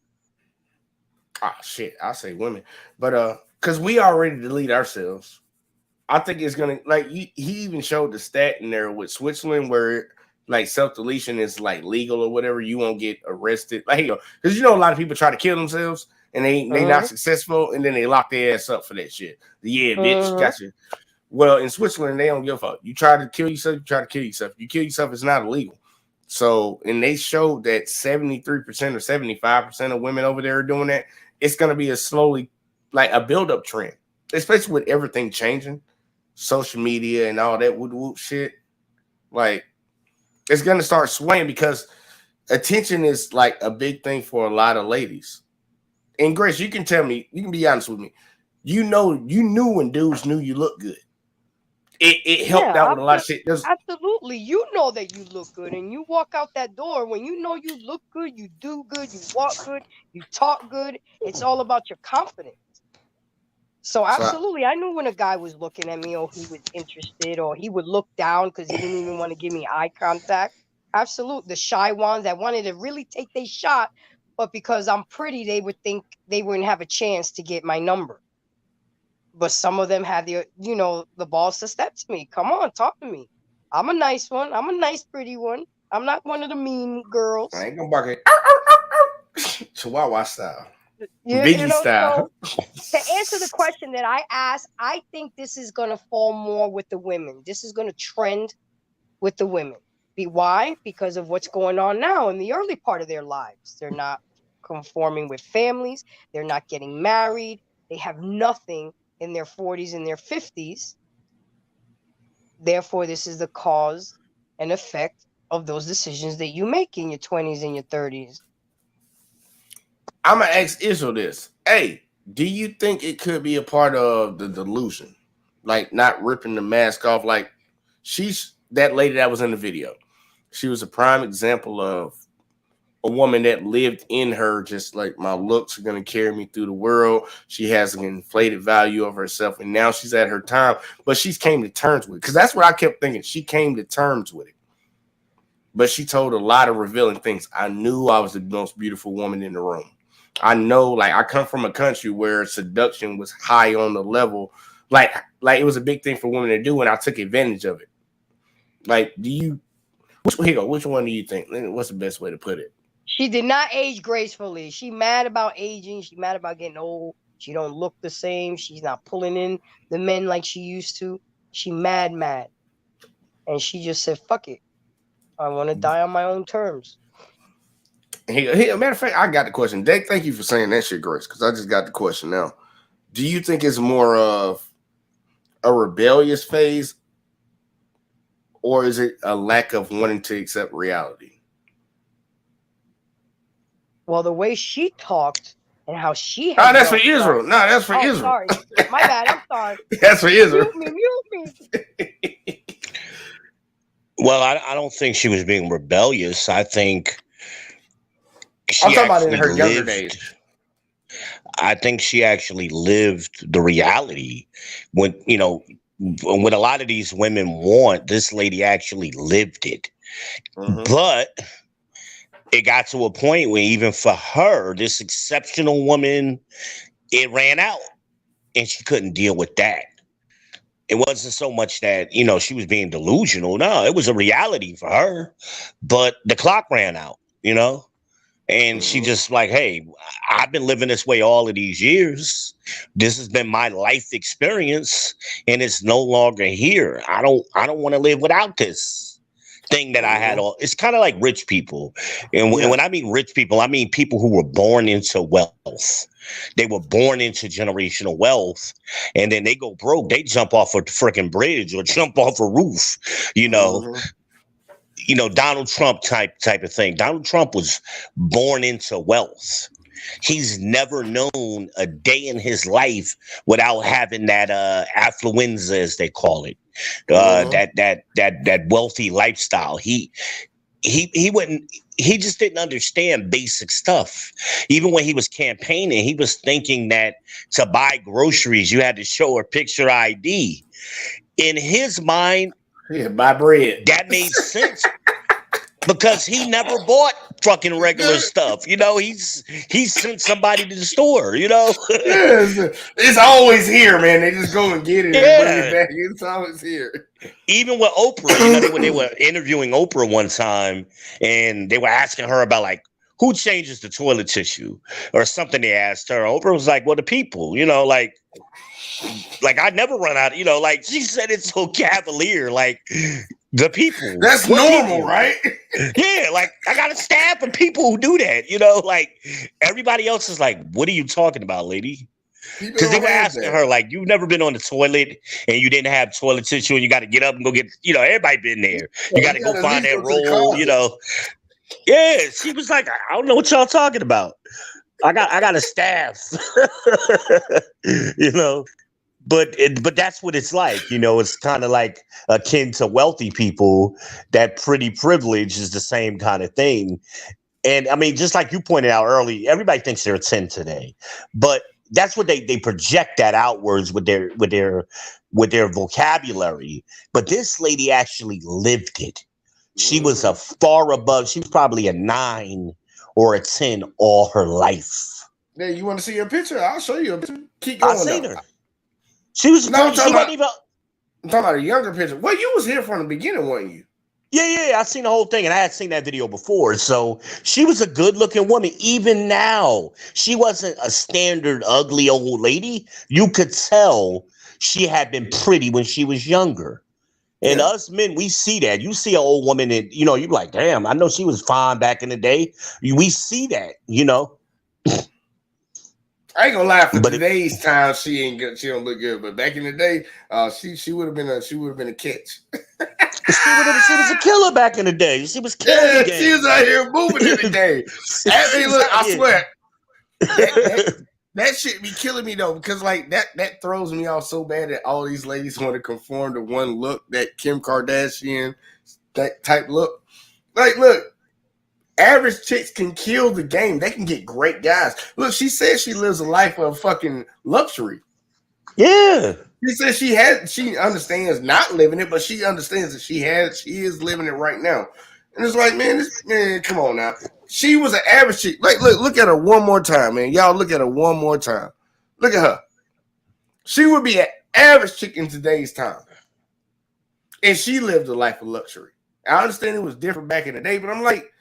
Ah, shit. I say women, but because we already delete ourselves. I think it's gonna he even showed the stat in there with Switzerland where like self deletion is like legal or whatever. You won't get arrested, like because a lot of people try to kill themselves and they not successful, and then they lock their ass up for that shit. Yeah, bitch, gotcha. Well, in Switzerland, they don't give a fuck. You try to kill yourself, you try to kill yourself. You kill yourself, it's not illegal. So, and they showed that 73% or 75% of women over there are doing that. It's gonna be a slowly like a build-up trend, especially with everything changing. Social media and all that whoop shit, like it's gonna start swaying because attention is like a big thing for a lot of ladies. And Grace, you can tell me, you can be honest with me. You knew when dudes knew you look good. It helped out with a lot of shit. Absolutely. You know that you look good, and you walk out that door when you know you look good, you do good, you walk good, you talk good. It's all about your confidence. So absolutely, I knew when a guy was looking at me or he was interested or he would look down because he didn't even want to give me eye contact. Absolutely. The shy ones that wanted to really take their shot, but because I'm pretty, they would think they wouldn't have a chance to get my number. But some of them had the balls to step to me. Come on, talk to me. I'm a nice one. I'm a nice, pretty one. I'm not one of the mean girls. I ain't gonna bark it. Chihuahua style. Biggie style. So to answer the question that I asked, I think this is going to fall more with the women. This is going to trend with the women. Why? Because of what's going on now in the early part of their lives. They're not conforming with families. They're not getting married. They have nothing in their 40s and their 50s. Therefore, this is the cause an effect of those decisions that you make in your 20s and your 30s. I'm gonna ask Israel this. Hey, do you think it could be a part of the delusion? Like not ripping the mask off? Like she's that lady that was in the video. She was a prime example of a woman that lived in her, just like my looks are going to carry me through the world. She has an inflated value of herself, and now she's at her time, but she's came to terms with it. Because that's what I kept thinking. She came to terms with it. But she told a lot of revealing things. I knew I was the most beautiful woman in the room. I know, like, I come from a country where seduction was high on the level. Like it was a big thing for women to do, and I took advantage of it. Like, which one do you think? What's the best way to put it? She did not age gracefully. She mad about aging. She mad about getting old. She don't look the same. She's not pulling in the men like she used to. She mad. And she just said, fuck it. I want to die on my own terms. Hey, matter of fact, I got the question. Dave, thank you for saying that shit, Grace, because I just got the question now. Do you think it's more of a rebellious phase, or is it a lack of wanting to accept reality? Well, the way she talked and how she had that's for Israel. No, that's for Israel. Sorry. My bad. I'm sorry. That's for Israel. Mute me. Well, I don't think she was being rebellious. I think I'm talking about in her younger days. I think she actually lived the reality. When what a lot of these women want, this lady actually lived it. Mm-hmm. But it got to a point where even for her, this exceptional woman, it ran out and she couldn't deal with that. It wasn't so much that, she was being delusional. No, it was a reality for her, but the clock ran out, and she just like, hey, I've been living this way all of these years. This has been my life experience and it's no longer here. I don't want to live without this thing that I had all. It's kind of like rich people. And when I mean rich people, I mean people who were born into wealth. They were born into generational wealth, and then they go broke. They jump off a freaking bridge or jump off a roof, Donald Trump type of thing. Donald Trump was born into wealth. He's never known a day in his life without having that affluenza, as they call it, that wealthy lifestyle. He wouldn't. He just didn't understand basic stuff. Even when he was campaigning, he was thinking that to buy groceries, you had to show a picture ID. In his mind, buy bread. That made sense. Because he never bought fucking regular stuff. He sent somebody to the store, It's always here, man. They just go and get it and bring it back. It's always here. Even with Oprah, when they were interviewing Oprah one time and they were asking her about like, who changes the toilet tissue or something, they asked her. Oprah was like, well, the people, like I never run out, like she said it so cavalier, like the people. That's normal, people? Right? Yeah, like I got a staff of people who do that, like everybody else is like, what are you talking about, lady? Because they were asking her, like, you've never been on the toilet and you didn't have toilet tissue and you got to get up and go get, everybody been there. You got to go find that roll, Yeah, she was like, I don't know what y'all talking about. I got a staff, But that's what it's like, it's kind of like akin to wealthy people. That pretty privilege is the same kind of thing. And I mean, just like you pointed out early, everybody thinks they're a 10 today, but that's what they project that outwards with their vocabulary. But this lady actually lived it. She was a far above. She was probably a 9 or a 10 all her life. Hey, you want to see her picture? I'll show you a picture. Keep going. I've seen her. She was. No, I'm talking about a younger picture. Well, you was here from the beginning, weren't you? Yeah. I seen the whole thing, and I had seen that video before. So she was a good-looking woman. Even now, she wasn't a standard ugly old lady. You could tell she had been pretty when she was younger. And us men, we see that. You see an old woman, and you're like, damn, I know she was fine back in the day. We see that, I ain't gonna lie. For today's time, she ain't good. She don't look good. But back in the day, she would have been a catch. She was a killer back in the day. She was killing Yeah, the game. she was out here moving every day. Hey, look, I swear, that shit be killing me though, because like that throws me off so bad that all these ladies want to conform to one look, that Kim Kardashian that type look. Like, look, average chicks can kill the game. They can get great guys. Look, she says she lives a life of fucking luxury. Yeah. She says she understands not living it, but she understands that she is living it right now. And it's like, man, come on now. She was an average chick. Like, look at her one more time, man. Y'all look at her one more time. Look at her. She would be an average chick in today's time. And she lived a life of luxury. I understand it was different back in the day, but I'm like,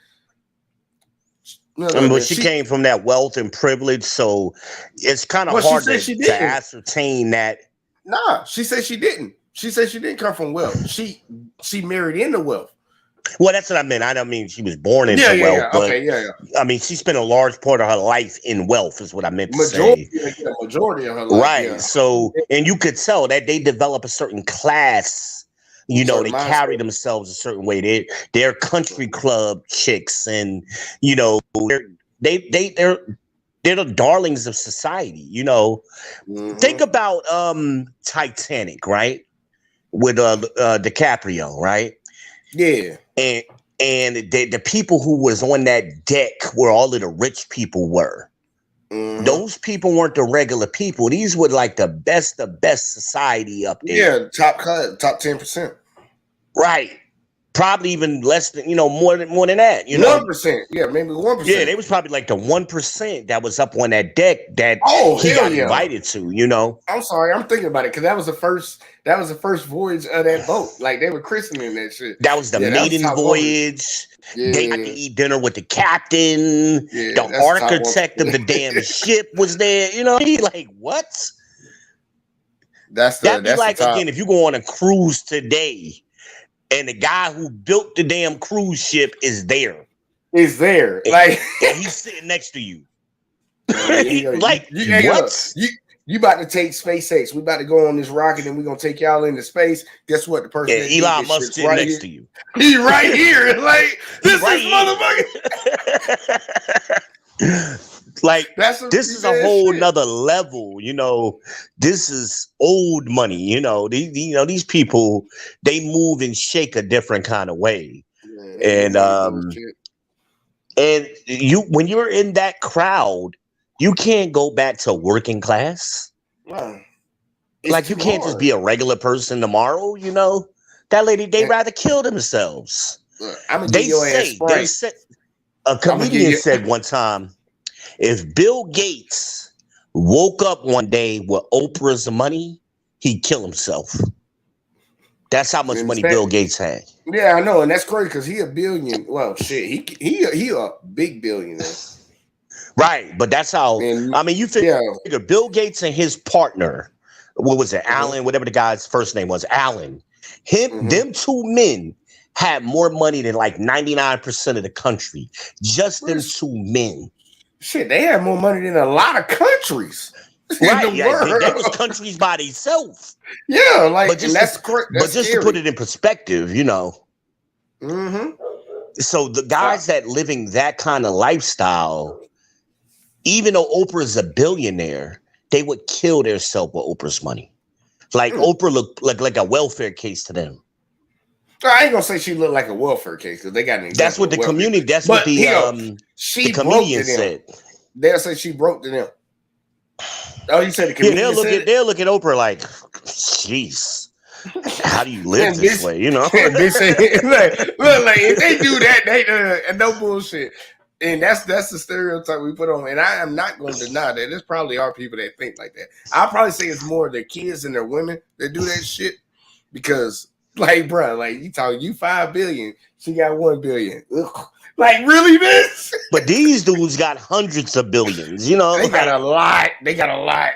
but she came from that wealth and privilege, so it's kind of hard to ascertain that. Nah, she said she didn't. She said she didn't come from wealth. She married into wealth. Well, that's what I meant. I don't mean she was born into wealth, but I mean she spent a large part of her life in wealth, is what I meant to say. Majority of her life, right? Yeah. So, and you could tell that they develop a certain class. You know, they carry themselves a certain way. They're country club chicks, and you know, they're the darlings of society. You know, think about Titanic, right? With DiCaprio, right? Yeah. And the people who was on that deck where all of the rich people were. Those people weren't the regular people. These were like the best society up there. Yeah, top 10%. Right. Probably even less than, more than that. 1%. Yeah, maybe 1%. Yeah, they was probably like the 1% that was up on that deck that he got invited to, I'm sorry, I'm thinking about it because that was the first voyage of that boat. Like they were christening that shit. That was the maiden voyage. Yeah. They got to eat dinner with the captain. Yeah, the architect of the damn ship was there. Like what? That'd be like again if you go on a cruise today. And the guy who built the damn cruise ship is there. Like and he's sitting next to you. Like what? You about to take SpaceX. We about to go on this rocket and we're gonna take y'all into space. Guess what? The person Elon Musk sitting right next here. to you. He right here. Like this right is motherfucker. Like this is a whole nother level, This is old money, These people, they move and shake a different kind of way, and when you're in that crowd, you can't go back to working class. Wow. Like you can't just be a regular person tomorrow, That lady, they rather kill themselves. They say a comedian said one time, if Bill Gates woke up one day with Oprah's money, he'd kill himself. That's how much money Bill Gates had. Yeah, I know, and that's crazy because he a billion. Well, shit, he a big billionaire. Right, but that's how. You figure Bill Gates and his partner, what was it, Alan? Whatever the guy's first name was, Alan. Them two men had more money than like 99% of the country. Just them two men. Shit, they have more money than a lot of countries. Right, they was countries by themselves. Yeah, like but just to put it in perspective, So the guys that living that kind of lifestyle, even though Oprah's a billionaire, they would kill themselves with Oprah's money. Like Oprah looked like a welfare case to them. I ain't gonna say she looked like a welfare case because they got an. That's what the community. That's what the comedian said. They'll say she broke to them. Oh, you said the comedian they'll look at Oprah like, jeez, how do you live this way? They say, look, if they do that, they and no bullshit. And that's the stereotype we put on. And I am not going to deny that. There's probably are people that think like that. I'll probably say it's more their kids and their women that do that shit because. Like, bro, like you 5 billion, she got 1 billion. Ugh. Like, really, bitch? But these dudes got hundreds of billions, They got a lot. They got a lot.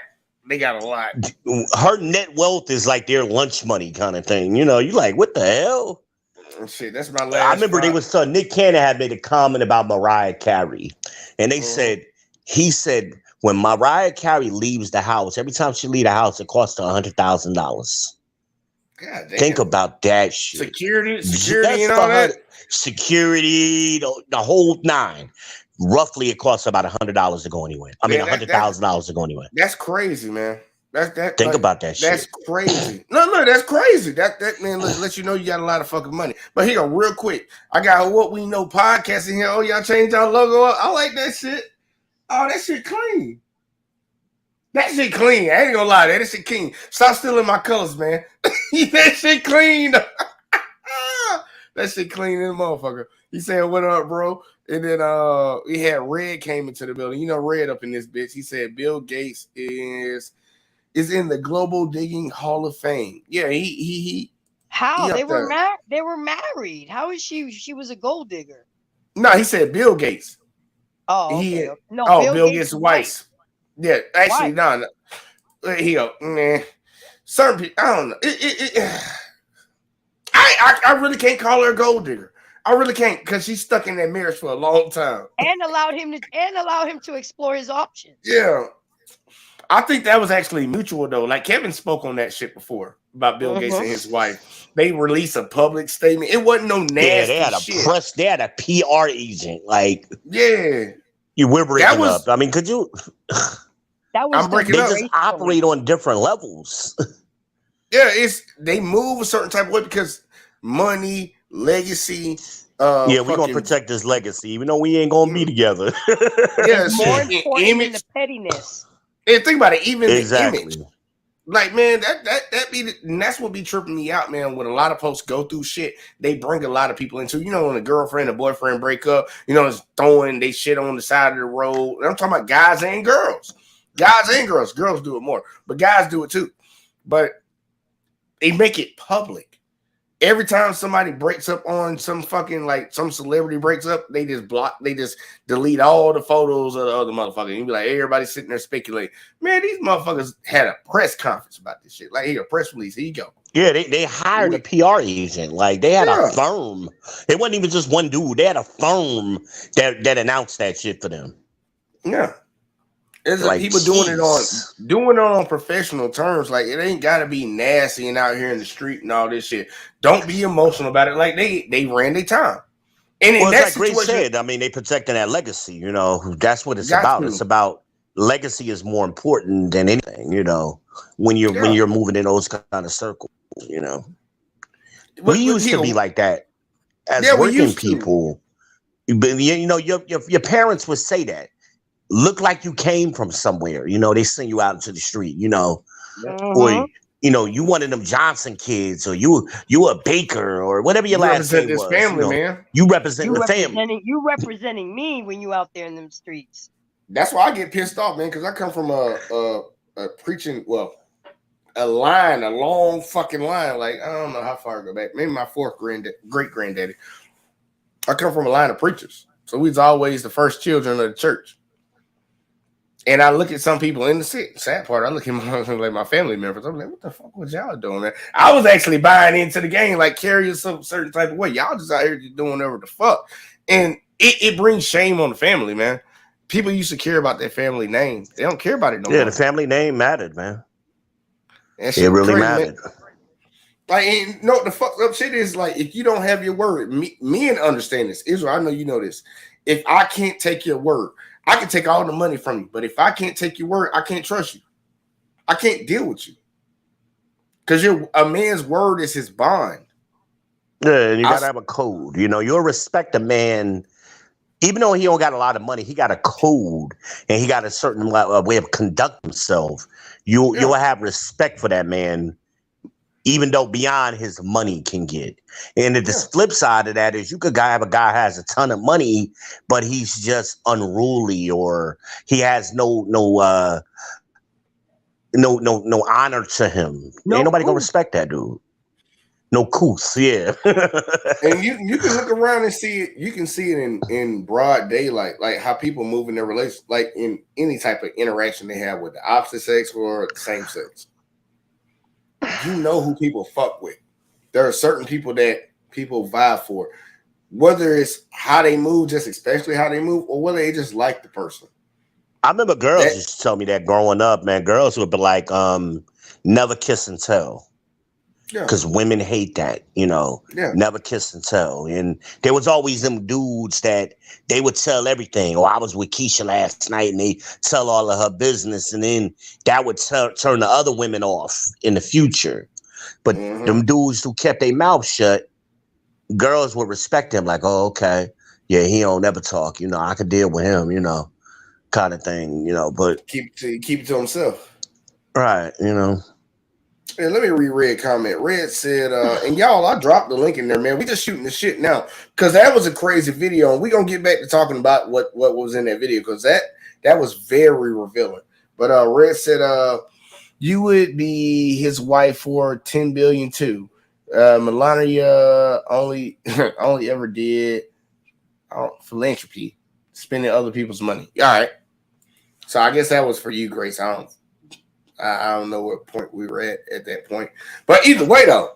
Her net wealth is like their lunch money kind of thing. You like, what the hell? Shit, that's my last. I remember they was Nick Cannon had made a comment about Mariah Carey. And they he said, when Mariah Carey leaves the house, every time she leaves the house, it costs her $100,000. God damn. Think about that shit. Security, Just and all for that. Security, the whole nine. Roughly, it costs about $100 to go anywhere. I mean, $100,000 to go anywhere. That's crazy, man. Think about that shit. That's crazy. No, that's crazy. That man let you know you got a lot of fucking money. But here, real quick, I got What We Know podcast in here. Oh, y'all changed our logo up. I like that shit. Oh, that shit clean. That shit clean. I ain't gonna lie. That shit clean. Stop stealing my colors, man. That shit clean. That shit clean in the motherfucker. He said, "What up, bro?" And then we had Red came into the building. You know, Red up in this bitch. He said Bill Gates is in the Global Digging Hall of Fame. Yeah, he How he they up were there. married? They were married. How is she? She was a gold digger. No, he said Bill Gates. Oh, He okay. No, Bill Gates' wife. Yeah, actually, Wife. no. He go, man. Certain people, I don't know. I really can't call her a gold digger. I really can't, because she's stuck in that marriage for a long time. And allowed him to explore his options. Yeah. I think that was actually mutual though. Like Kevin spoke on that shit before about Bill Gates and his wife. They released a public statement. It wasn't no nasty they had a shit. They had a PR agent. Like, yeah. We're breaking up. I mean, could you? That was they just operate on different levels. Yeah, they move a certain type of way because money, legacy. Yeah, we're gonna protect this legacy, even though we ain't gonna be together. Yeah, more important than the pettiness. And think about it, even exactly. the image. Like, man, and that's what be tripping me out, man. When a lot of folks go through shit, they bring a lot of people into, when a girlfriend or boyfriend break up, it's throwing they shit on the side of the road. And I'm talking about guys and girls. Girls do it more, but guys do it too. But they make it public. Every time somebody breaks up on some fucking, like, some celebrity breaks up, they just delete all the photos of the other motherfucker. You be like, everybody's sitting there speculating. Man, these motherfuckers had a press conference about this shit. Like, here, a press release. Here you go. Yeah, they hired a PR agent. Like, they had a firm. It wasn't even just one dude. They had a firm that announced that shit for them. Yeah. It's like people doing it on professional terms. Like, it ain't gotta be nasty and out here in the street and all this shit. Don't be emotional about it. Like, they ran their time. And in that like Grace said, I mean, they protecting that legacy. That's what it's about. It's about legacy is more important than anything. When you're moving in those kind of circles. We used to be like that as working people. But your parents would say that. Look like you came from somewhere, they send you out into the street, or you one of them Johnson kids, or you a baker, or whatever your last name was. Family, man. You represent the family. You representing me when you out there in them streets. That's why I get pissed off, man, because I come from a preaching, a long fucking line. Like, I don't know how far I go back. Maybe my fourth great granddaddy. I come from a line of preachers, so we was always the first children of the church. And I look at some people in the sad part. I look at my family members. I'm like, what the fuck was y'all doing, man? I was actually buying into the game, like carrying some certain type of way. Y'all just out here just doing whatever the fuck. And it brings shame on the family, man. People used to care about their family name. They don't care about it no more. Yeah, the family name mattered, man. It really mattered. Man. Like, the fucked up shit is, like, if you don't have your word, me and understand this. Israel, I know you know this. If I can't take your word, I can take all the money from you, but if I can't take your word, I can't trust you. I can't deal with you. Because a man's word is his bond. Yeah, and you gotta have a code. You'll respect a man, even though he don't got a lot of money, he got a code and he got a certain way of conduct himself. You'll have respect for that man, even though beyond his money can get. And the flip side of that is you could have a guy who has a ton of money, but he's just unruly, or he has no honor to him. Ain't nobody gonna respect that dude. No couth, yeah. And you can look around and see it. You can see it in broad daylight, like how people move in their relationship, like in any type of interaction they have with the opposite sex or the same sex. You know who people fuck with. There are certain people that people vibe for, whether it's how they move, just especially how they move, or whether they just like the person. I remember girls used to tell me that growing up, man. Girls would be like, never kiss and tell. Yeah. Because women hate that, you know, Yeah. never kiss and tell. And there was always them dudes that they would tell everything. Oh, I was with Keisha last night, and they tell all of her business, and then that would turn the other women off in the future. But them dudes who kept their mouth shut, girls would respect him, like, oh, okay, yeah, he don't never talk, you know, I could deal with him, you know, kind of thing, you know. But keep it to himself. Right, you know. Yeah, let me read Red comment. Red said, and y'all, I dropped the link in there, man. We just shooting the shit now. Because that was a crazy video. And we're gonna get back to talking about what was in that video, because that was very revealing. But Red said, you would be his wife for 10 billion too. Melania only ever did philanthropy, spending other people's money. All right. So I guess that was for you, Grace. I don't know what point we were at that point. But either way, though.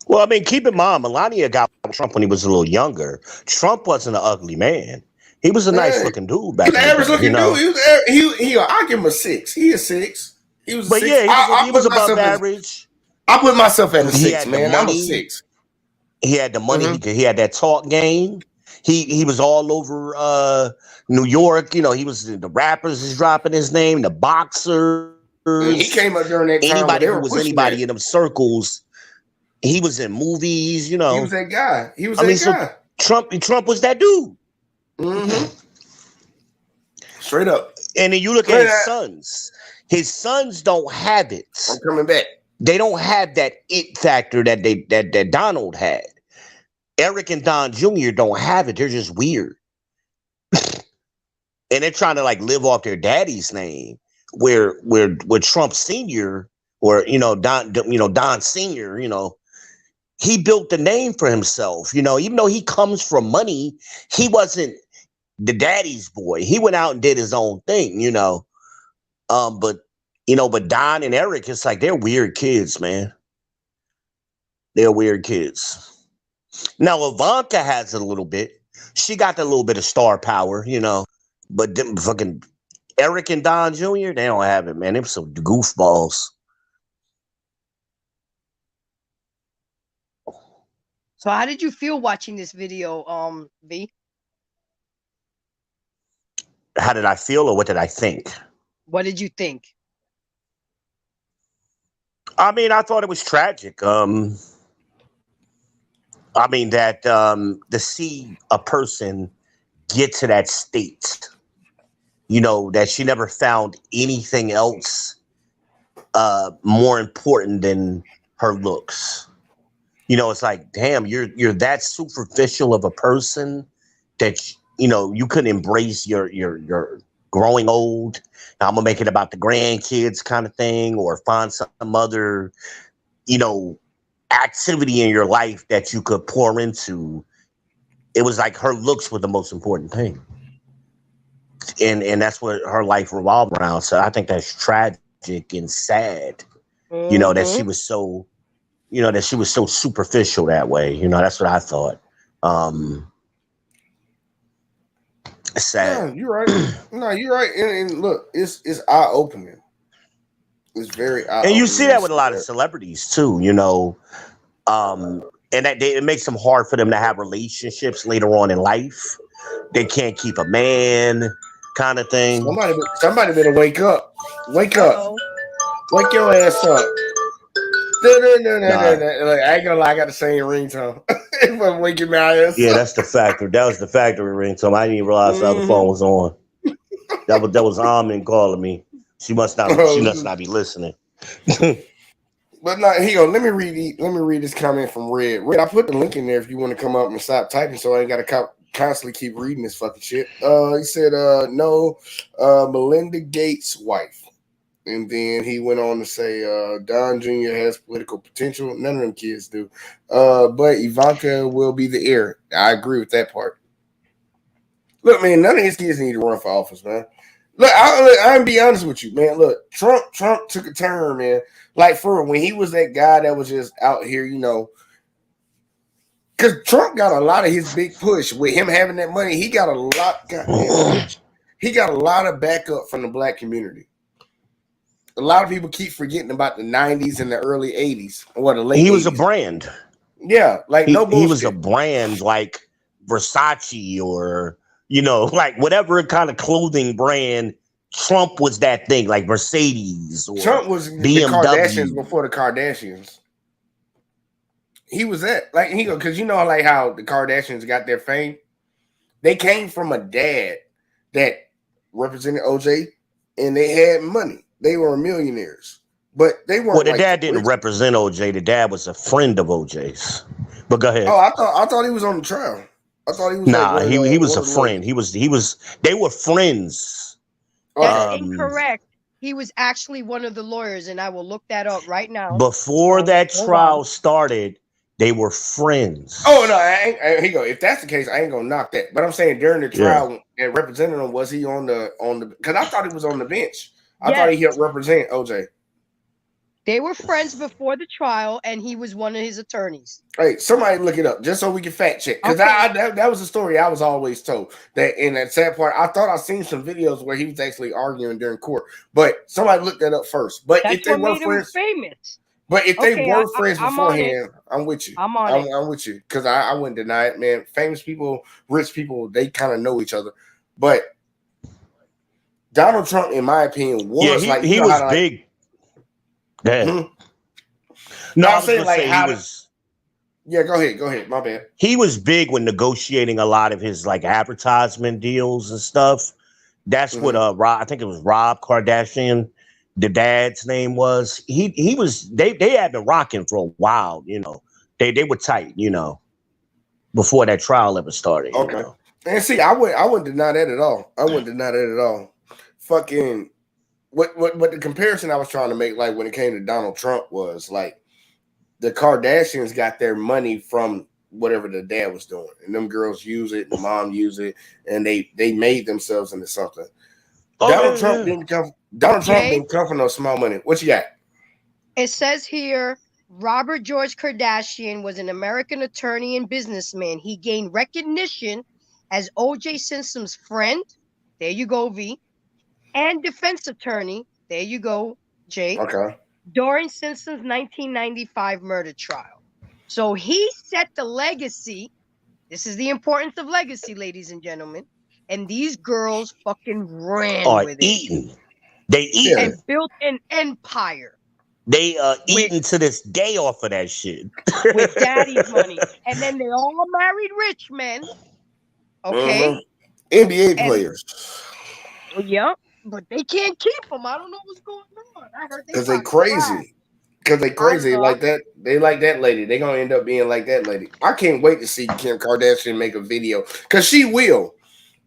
Well, I mean, keep in mind, Melania got Trump when he was a little younger. Trump wasn't an ugly man. He was a nice looking dude back then. Average looking dude. I give him a 6. He is 6. He was. But 6. yeah, he was above average. I put myself at a 6, man. I'm a 6. He had the money. He had that talk game. He was all over New York. You know, he was the rappers is dropping his name, the boxers. He came up during that time. Anybody who was anybody in them circles, he was in movies. You know, he was that guy. So Trump was that dude. Straight up. And then you look at his sons. His sons don't have it. I'm coming back. They don't have that it factor that Donald had. Eric and Don Jr. don't have it. They're just weird. And they're trying to like live off their daddy's name. Where Trump Sr. or Don Sr., you know, he built the name for himself. You know, even though he comes from money, he wasn't the daddy's boy. He went out and did his own thing, you know. But Don and Eric, it's like they're weird kids, man. They're weird kids. Now Ivanka has it a little bit. She got a little bit of star power, you know. But them fucking Eric and Don Jr., they don't have it, man. They're some goofballs. So how did you feel watching this video, V? How did I feel, or what did I think? What did you think? I mean, I thought it was tragic. I mean, that to see a person get to that state, you know, that she never found anything else more important than her looks. You know, it's like, damn, you're that superficial of a person that, you know, you couldn't embrace your growing old. Now I'm gonna make it about the grandkids kind of thing, or find some other, you know, activity in your life that you could pour into. It was like her looks were the most important thing. And that's what her life revolved around. So I think that's tragic and sad, you know, that she was so, you know, that she was so superficial that way. You know, that's what I thought. Sad. Yeah, you're right. No, you're right. And look, it's eye opening. It's very eye opening. And you see that with a lot of celebrities too, you know. And that it makes them hard for them to have relationships later on in life. They can't keep a man, kind of thing. Somebody better wake up. Wake up. Wake your ass up. Like, I ain't gonna lie, I got the same ringtone. If I'm waking my ass yeah, up. that's the factor. That was the factory ringtone. I didn't even realize the other phone was on. That was Armin calling me. She must not be listening. But no, here you go. Let me read this comment from Red. Red, I put the link in there if you want to come up and stop typing, so I ain't got to constantly keep reading this fucking shit. He said, no, Melinda Gates' wife. And then he went on to say, Don Jr. has political potential. None of them kids do. But Ivanka will be the heir. I agree with that part. Look, man, none of his kids need to run for office, man. Look, I'm be honest with you, man. Look, Trump took a turn, man. Like, for when he was that guy that was just out here, you know, because Trump got a lot of his big push with him having that money. He got a lot. He got a lot of backup from the black community. a lot of people keep forgetting about the 90s and the early 80s or the late He was 80s. a brand. Yeah, like no bullshit. He was a brand like Versace or, you know, like whatever kind of clothing brand. Trump was that thing, like Mercedes or Trump was the BMW. Kardashians before the Kardashians. He was that, like, he go, because you know, like how the Kardashians got their fame. They came from a dad that represented OJ, and they had money. They were millionaires, but they weren't. Well, the like dad didn't rich. represent OJ. The dad was a friend of OJ's. But go ahead. Oh, I thought he was on the trial. I thought he was Nah, like he was a one of the friend. He was. They were friends. That's incorrect. He was actually one of the lawyers, and I will look that up right now. Before that trial started, they were friends. Oh no, he go. If that's the case, I ain't gonna knock that. But I'm saying during the trial, and representing him, was he on the because I thought he was on the bench. I thought he helped represent OJ. They were friends before the trial, and he was one of his attorneys. Hey, somebody look it up just so we can fact check. Because that was a story I was always told. That in that sad part, I thought I seen some videos where he was actually arguing during court. But somebody looked that up first. But That's if they were friends, famous. But if they were friends beforehand, I'm with you. I'm with you because I wouldn't deny it, man. Famous people, rich people, they kind of know each other. But Donald Trump, in my opinion, was he was big. No, I was saying like he was. Yeah, go ahead. My bad. He was big when negotiating a lot of his like advertisement deals and stuff. That's what I think it was Rob Kardashian, the dad's name was. He was. They had been rocking for a while. You know, they were tight. You know, before that trial ever started. Okay, you know? And see, I wouldn't deny that at all. Fucking. What the comparison I was trying to make, like when it came to Donald Trump, was like the Kardashians got their money from whatever the dad was doing, and them girls use it, the mom use it, and they made themselves into something. Donald Trump didn't come from no small money. What you got? It says here, Robert George Kardashian was an American attorney and businessman. He gained recognition as O.J. Simpson's friend. There you go, V. And defense attorney, there you go, Jay. Okay. During Simpson's 1995 murder trial. So he set the legacy. This is the importance of legacy, ladies and gentlemen. And these girls fucking ran with it. They eaten. And built an empire. They eating to this day off of that shit. With daddy's money. And then they all married rich men. Okay. NBA players. Yep. But they can't keep them. I don't know what's going on. I heard because they crazy. Because they crazy like that. They like that lady. They gonna end up being like that lady. I can't wait to see Kim Kardashian make a video because she will.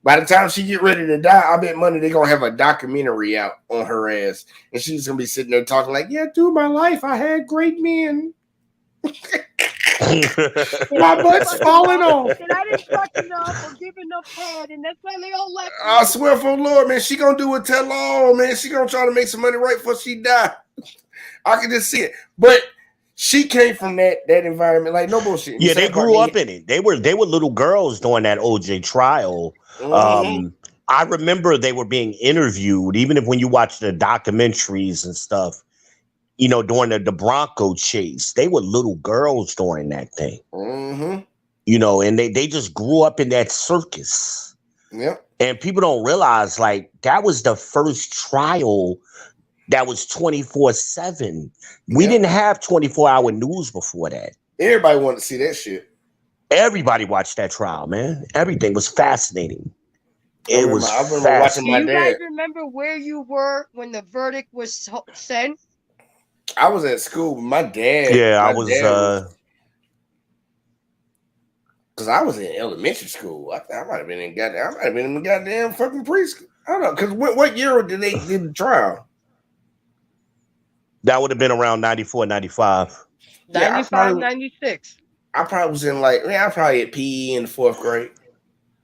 By the time she get ready to die, I bet money they're gonna have a documentary out on her ass, and she's gonna be sitting there talking like, "Yeah, through my life, I had great men." My butt's falling off. And I didn't fuck enough or give enough head, and that's why they all left. I swear for the Lord, man, she gonna do a tell all, man. She gonna try to make some money right before she die. I can just see it. But she came from that environment, like no bullshit. Yeah, they grew up in it. They were little girls during that OJ trial. I remember they were being interviewed, even if when you watch the documentaries and stuff. You know, during the Bronco chase, they were little girls during that thing. You know, and they just grew up in that circus. Yep. And people don't realize, like, that was the first trial that was 24/7. We didn't have 24-hour news before that. Everybody wanted to see that shit. Everybody watched that trial, man. Everything was fascinating. I remember watching my dad. Do you guys remember where you were when the verdict was said? I was at school with my dad. Yeah, I was because I was in elementary school. I might have been in goddamn fucking preschool. I don't know. Because what year did they do the trial? That would have been around 94, 95. 95, 96. I probably was in I probably at PE in the 4th grade.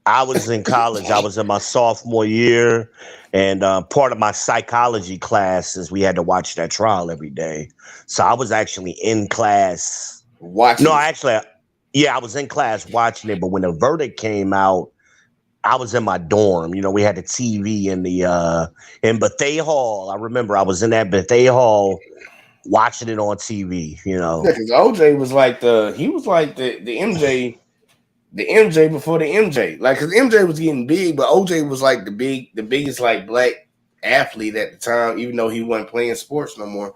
I was in college. I was in my sophomore year, and part of my psychology classes, we had to watch that trial every day. So I was actually in class watching. No, I was in class watching it. But when the verdict came out, I was in my dorm. You know, we had the TV in the in Bethea Hall. I remember I was in that Bethea Hall watching it on TV. You know, Yeah, because OJ was like the MJ before the MJ. Like, because MJ was getting big, but OJ was like the biggest like black athlete at the time, even though he wasn't playing sports no more.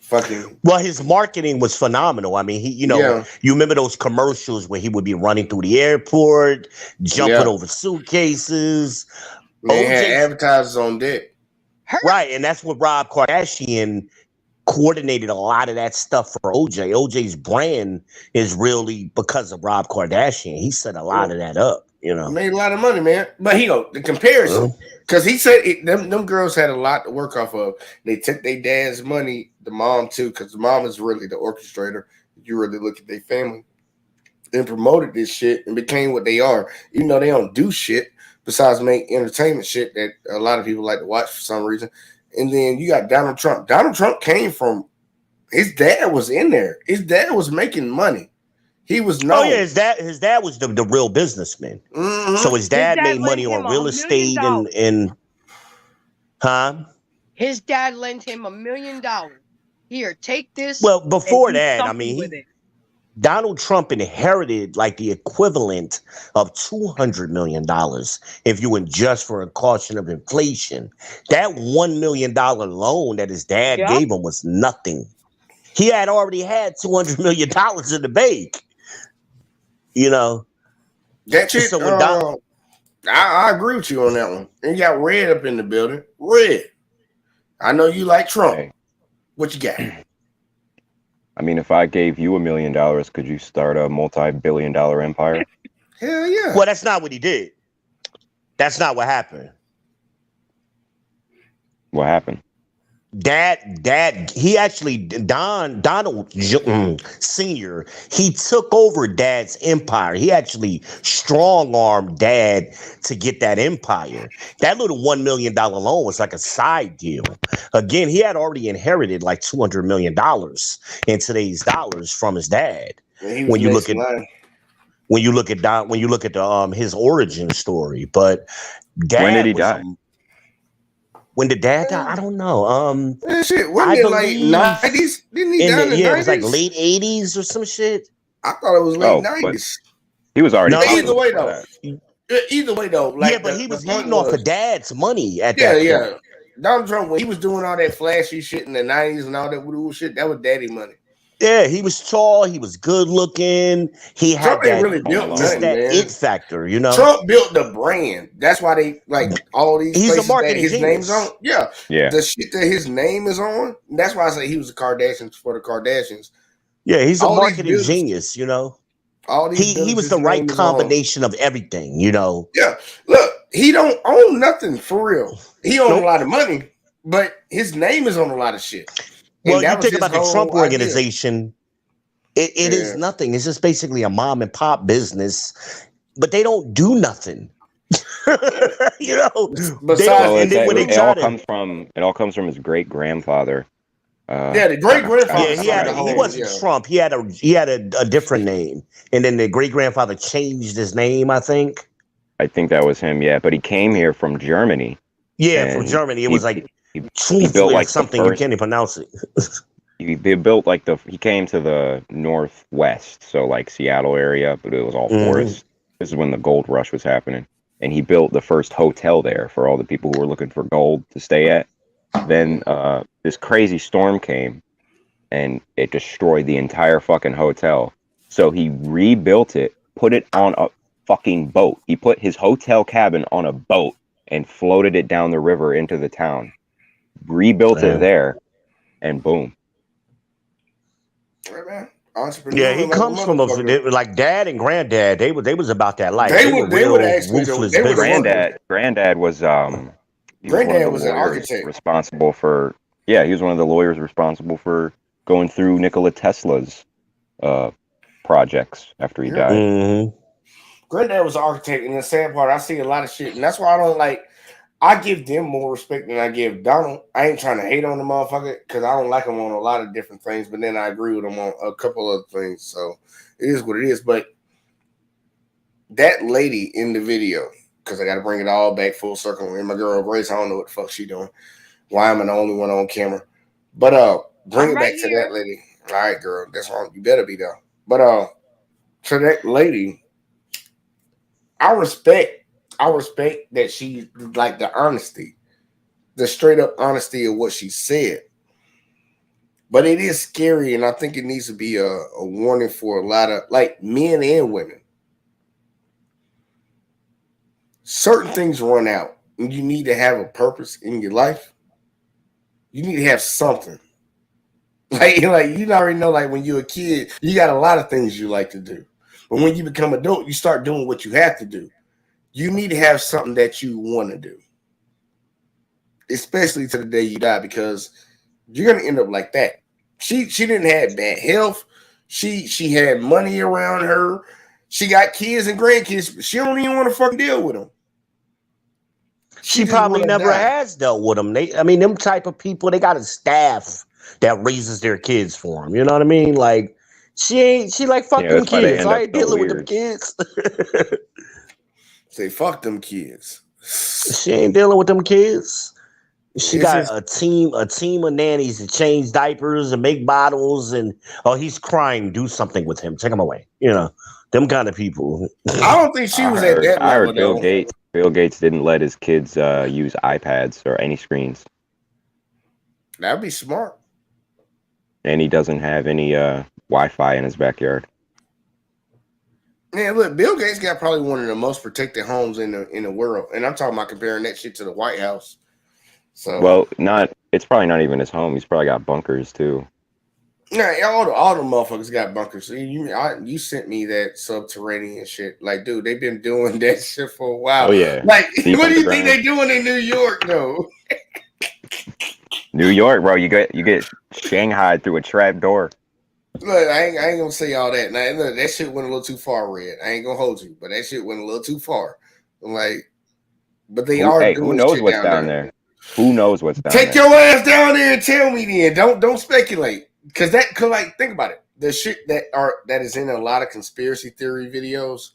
Fucking well, his marketing was phenomenal. I mean, you know, yeah, you remember those commercials where he would be running through the airport, jumping yeah. over suitcases. They had OJ, advertisers on deck. right, and that's what Rob Kardashian coordinated a lot of that stuff for OJ. OJ's brand is really because of Rob Kardashian. He set a lot of that up, you know. Made a lot of money, man. But the comparison, because he said them girls had a lot to work off of. They took their dad's money, the mom too, because the mom is really the orchestrator. If you really look at their family, and promoted this shit and became what they are, even though they don't do shit besides make entertainment shit that a lot of people like to watch for some reason. And then you got Donald Trump. Donald Trump came from, his dad was in there. His dad was making money. He was known. Oh yeah, his dad was the real businessman. Mm-hmm. So his dad made lent money him on real $1 estate million. and His dad lent him $1 million. Here, take this. Well, before and do that, I something mean, with it. Donald Trump inherited like the equivalent of $200 million if you adjust for a caution of inflation. That $1 million loan that his dad gave him was nothing. He had already had $200 million in the bank. You know, That shit. So when I agree with you on that one. And you got Red up in the building. Red, I know you like Trump. Hey. What you got? I mean, if I gave you $1 million, could you start a multi-billion-dollar empire? Hell yeah. Well, that's not what he did. That's not what happened. What happened? He actually, Donald Sr., he took over Dad's empire. He actually strong-armed Dad to get that empire. That little $1 million loan was like a side deal. Again, he had already inherited like $200 million in today's dollars from his dad. When you look at his origin story, but Dad, when did he die? When did Dad die? I don't know. Shit, wasn't it like 90s? Didn't he die in the 90s? It was like late 80s or some shit. I thought it was late 90s. He was already. No, either way though. Like, yeah, but he was eating off of Dad's money at that point. Yeah. Donald Trump, when he was doing all that flashy shit in the 90s and all that voodoo shit, that was daddy money. Yeah, he was tall. He was good looking. He had Trump that, ain't really built nothing, that man. it factor, you know. Trump built the brand. That's why they like all these. He's places a marketing that his genius. name's on. Yeah. The shit that his name is on. That's why I say he was the Kardashians for the Kardashians. Yeah, he's a all marketing genius, you know. All these he was the right combination of everything, you know. Yeah, look, he don't own nothing for real. He owns a lot of money, but his name is on a lot of shit. Well, you think about the Trump organization. It is nothing. It's just basically a mom and pop business, but they don't do nothing. You know. It all comes from his great grandfather. The great grandfather. Yeah, he wasn't Trump. He had a different name, and then the great grandfather changed his name. I think that was him. Yeah, but he came here from Germany. Yeah, from Germany. It was like he built like something you can't even pronounce it. He built like he came to the northwest, so like Seattle area, but it was all forest. This is when the gold rush was happening, and he built the first hotel there for all the people who were looking for gold to stay at. Then this crazy storm came, and it destroyed the entire fucking hotel. So he rebuilt it, put it on a fucking boat. He put his hotel cabin on a boat and floated it down the river into the town. Rebuilt it there, and boom. Right, man. Yeah, he comes from like dad and granddad. They was about that life. They would actually ruthless. Granddad was Granddad was an architect responsible for. Yeah, he was one of the lawyers responsible for going through Nikola Tesla's projects after he died. Granddad was an architect, and the sad part, I see a lot of shit, and that's why I don't like. I give them more respect than I give Donald. I ain't trying to hate on the motherfucker because I don't like him on a lot of different things, but then I agree with him on a couple other things. So it is what it is. But that lady in the video, because I got to bring it all back full circle. And my girl Grace, I don't know what the fuck she doing. Why am I the only one on camera? But bring I'm it back right to here. that lady. All right, girl, that's wrong. You better be there. But to that lady, I respect that she like the honesty, the straight up honesty of what she said. But it is scary, and I think it needs to be a warning for a lot of like men and women. Certain things run out, and you need to have a purpose in your life. You need to have something. Like you already know, like when you're a kid, you got a lot of things you like to do. But when you become adult, you start doing what you have to do. You need to have something that you want to do, especially to the day you die, because you're gonna end up like that. She didn't have bad health. She had money around her. She got kids and grandkids. But she don't even want to fucking deal with them. She just probably wanna never die. has dealt with them. I mean, them type of people, they got a staff that raises their kids for them. You know what I mean? Like, she like, fuck Yeah, them that's why they kids. end I up ain't so dealing with them weird. kids. Say fuck them kids. She ain't dealing with them kids. She It's got just, a team of nannies to change diapers and make bottles, and oh, he's crying. Do something with him. Take him away. You know, them kind of people. I don't think she was at that I level heard Bill though. Gates. Bill Gates didn't let his kids use iPads or any screens, That'd be smart. and he doesn't have any Wi-Fi in his backyard. Man, look, Bill Gates got probably one of the most protected homes in the world, and I'm talking about comparing that shit to the White House. So, Well, it's probably not even his home. He's probably got bunkers too. yeah, all the motherfuckers got bunkers. You sent me that subterranean shit. Like, dude, they've been doing that shit for a while. Oh yeah, Like, deep what do you think underground. they doing in New York though? New York, bro. You get shanghaied through a trap door. Look, I ain't gonna say all that. Now, look, that shit went a little too far, Red. I ain't gonna hold you, but that shit went a little too far. Like, but they are Who doing knows shit what's down down there. there? Who knows what's down Take there? your ass down there and tell me then. Don't speculate. Cause like think about it. The shit that is in a lot of conspiracy theory videos,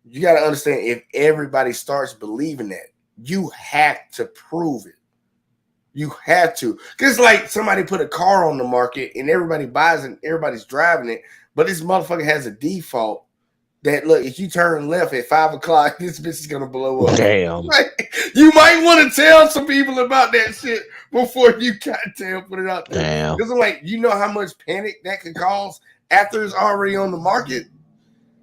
you gotta understand, if everybody starts believing that, you have to prove it. You have to. Cause like somebody put a car on the market and everybody buys it and everybody's driving it, but this motherfucker has a default that, look, if you turn left at 5 o'clock, this bitch is gonna blow up. Damn. Like, you might want to tell some people about that shit before you goddamn put it out there. Damn. Because I'm like, you know how much panic that could cause after it's already on the market.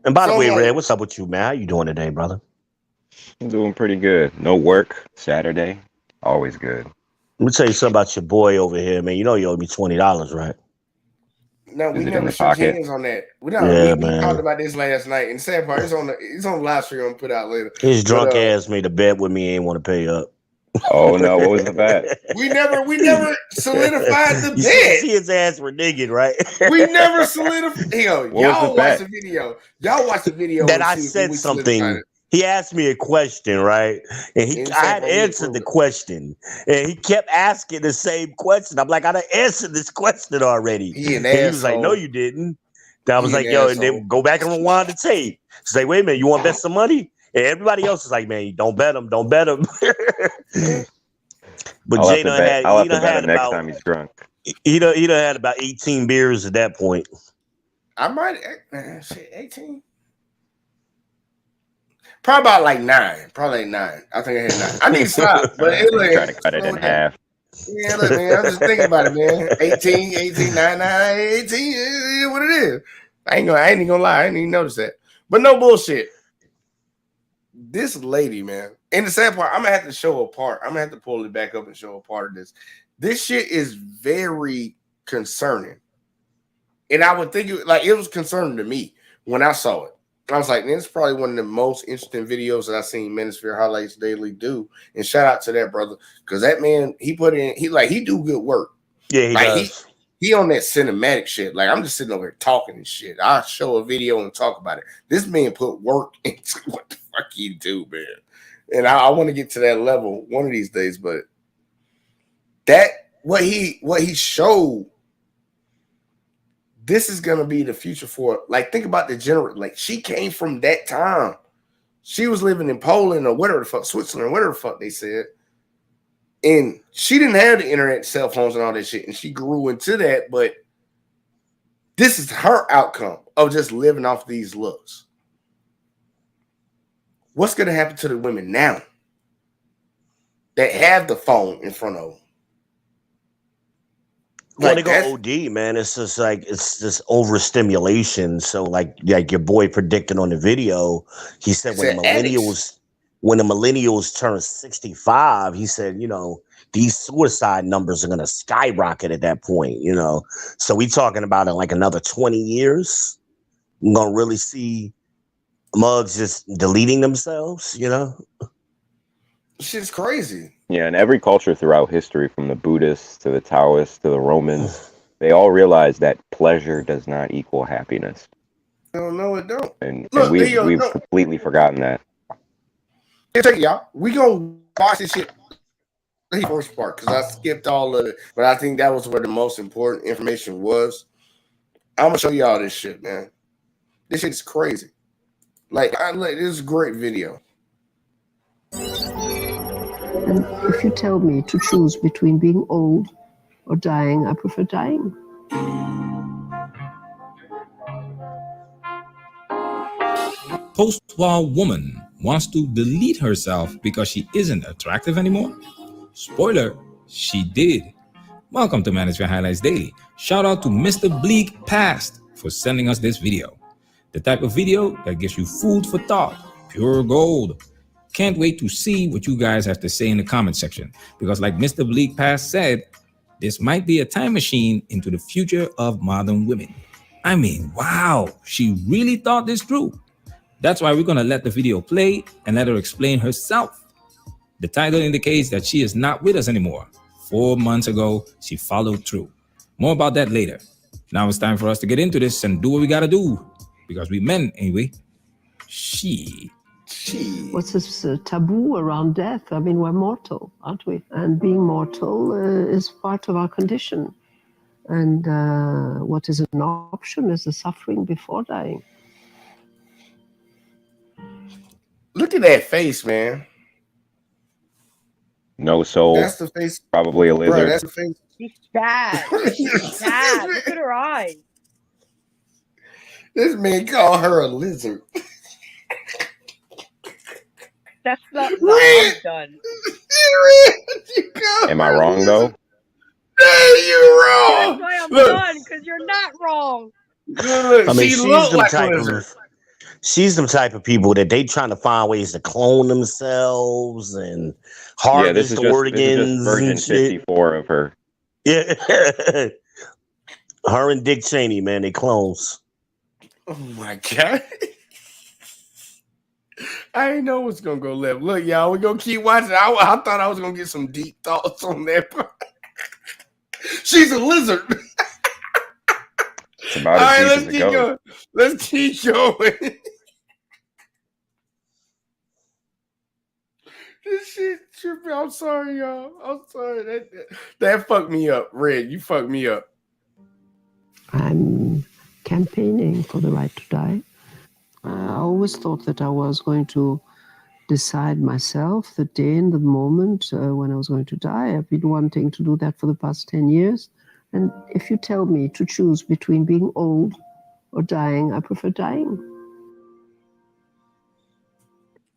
And by the So, way, like, Red, what's up with you, man? How you doing today, brother? I'm doing pretty good. No work Saturday. Always good. Let me tell you something about your boy over here, man. You know you owe me $20, right? no, we Is it in never the shook pocket? hands on that. We Yeah, we talked man. about this last night. And the sad part, it's on the live stream I'm gonna put out later. His drunk But, ass made a bet with me. He ain't want to pay up. Oh no, what was the bet? we never solidified the You bet. see his ass were digging, right? We never solidified. Yo, What was y'all the watch bet? the video. Y'all watch the video That and I see if said we solidified something. it. He asked me a question, right? And And I said, had "Bro, we answered approve the it." question, and he kept asking the same question. I'm like, I done answered this question already. He an And he was like, no, asshole. you didn't. And I was He an like, yo, and asshole. then go back and rewind the tape. He's like, wait a minute, you want to bet some money? And everybody else is like, man, don't bet him, don't bet him. But I'll have Jay to done bet. had I'll he have to done bet had him next about time he's drunk. he done had about 18 beers at that point. I might shit, 18. Probably about like 9. Probably like 9. I think I had 9. I need to stop, but it He's trying to like cut it slow in it down. half. Yeah, look, man, I'm just thinking about it, man. 18, 9, 18, it is what it is. I ain't even gonna lie, I didn't even notice that. But no bullshit. This lady, man, and the sad part, I'm gonna have to show a part. I'm gonna have to pull it back up and show a part of this. This shit is very concerning. And I would think it was concerning to me when I saw it. I was like, man, it's probably one of the most interesting videos that I've seen Manosphere Highlights Daily do. And shout out to that brother, because that man, he do good work. Yeah, he Like does. he on that cinematic shit. Like, I'm just sitting over here talking and shit. I'll show a video and talk about it. This man put work into what the fuck he do, man. And I want to get to that level one of these days, but what he showed, this is gonna be the future for, like, think about the like, she came from that time. She was living in Poland or whatever the fuck, Switzerland, whatever the fuck they said. And she didn't have the internet, cell phones, and all that shit. And she grew into that. But this is her outcome of just living off these looks. What's going to happen to the women now that have the phone in front of them? Well, they go OD, man. It's just like it's just overstimulation. So, like your boy predicted on the video, he said when the millennials turn 65, he said, you know, these suicide numbers are gonna skyrocket at that point. You know, so we talking about in like another 20 years, we're gonna really see mugs just deleting themselves. You know, shit's crazy. Yeah, and every culture throughout history, from the Buddhists to the Taoists to the Romans, they all realized that pleasure does not equal happiness. No, it don't. And we've completely forgotten that. Hey, check it, y'all. We gonna watch this shit. The first part, because I skipped all of it, but I think that was where the most important information was. I'm gonna show y'all this shit, man. This shit's crazy. This is a great video. And if you tell me to choose between being old or dying, I prefer dying. Post-war woman wants to delete herself because she isn't attractive anymore? Spoiler, she did. Welcome to Management Highlights Daily. Shout out to Mr. Bleak Past for sending us this video. The type of video that gives you food for thought, pure gold. Can't wait to see what you guys have to say in the comment section, because like Mr. Bleak Past said, this might be a time machine into the future of modern women. I mean, wow, she really thought this through. That's why we're going to let the video play and let her explain herself. The title indicates that she is not with us anymore. 4 months ago, she followed through. More about that later. Now it's time for us to get into this and do what we got to do, because we men, ain't we? What's this taboo around death? I mean, we're mortal, aren't we? And being mortal is part of our condition. And what is an option is the suffering before dying. Look at that face, man. No soul. That's the face. Probably a lizard. Bro, that's the face. She's sad. She's sad. Look at her eyes. This man called her a lizard. That's not what I've done. Am I wrong though? No, you're wrong. That's why I'm done, because you're not wrong. I mean, she's the type of people that they trying to find ways to clone themselves and harvest organs. This is just version 54 of her. Yeah, her and Dick Cheney, man, they clones. Oh my god. I didn't know what's gonna go left. Look, y'all, we're gonna keep watching. I thought I was gonna get some deep thoughts on that part. She's a lizard. It's about all right, let's keep going. Let's keep going. This shit tripping. I'm sorry, y'all. I'm sorry. That fucked me up. Red, you fucked me up. I'm campaigning for the right to die. I always thought that I was going to decide myself the day and the moment when I was going to die. I've been wanting to do that for the past 10 years. And if you tell me to choose between being old or dying, I prefer dying.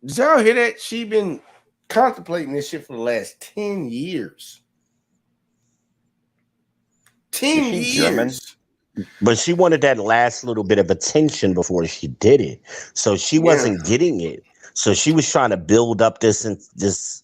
Did y'all hear that? She been contemplating this shit for the last 10 years. 10 years. German? But she wanted that last little bit of attention before she did it. So she wasn't getting it. So she was trying to build up this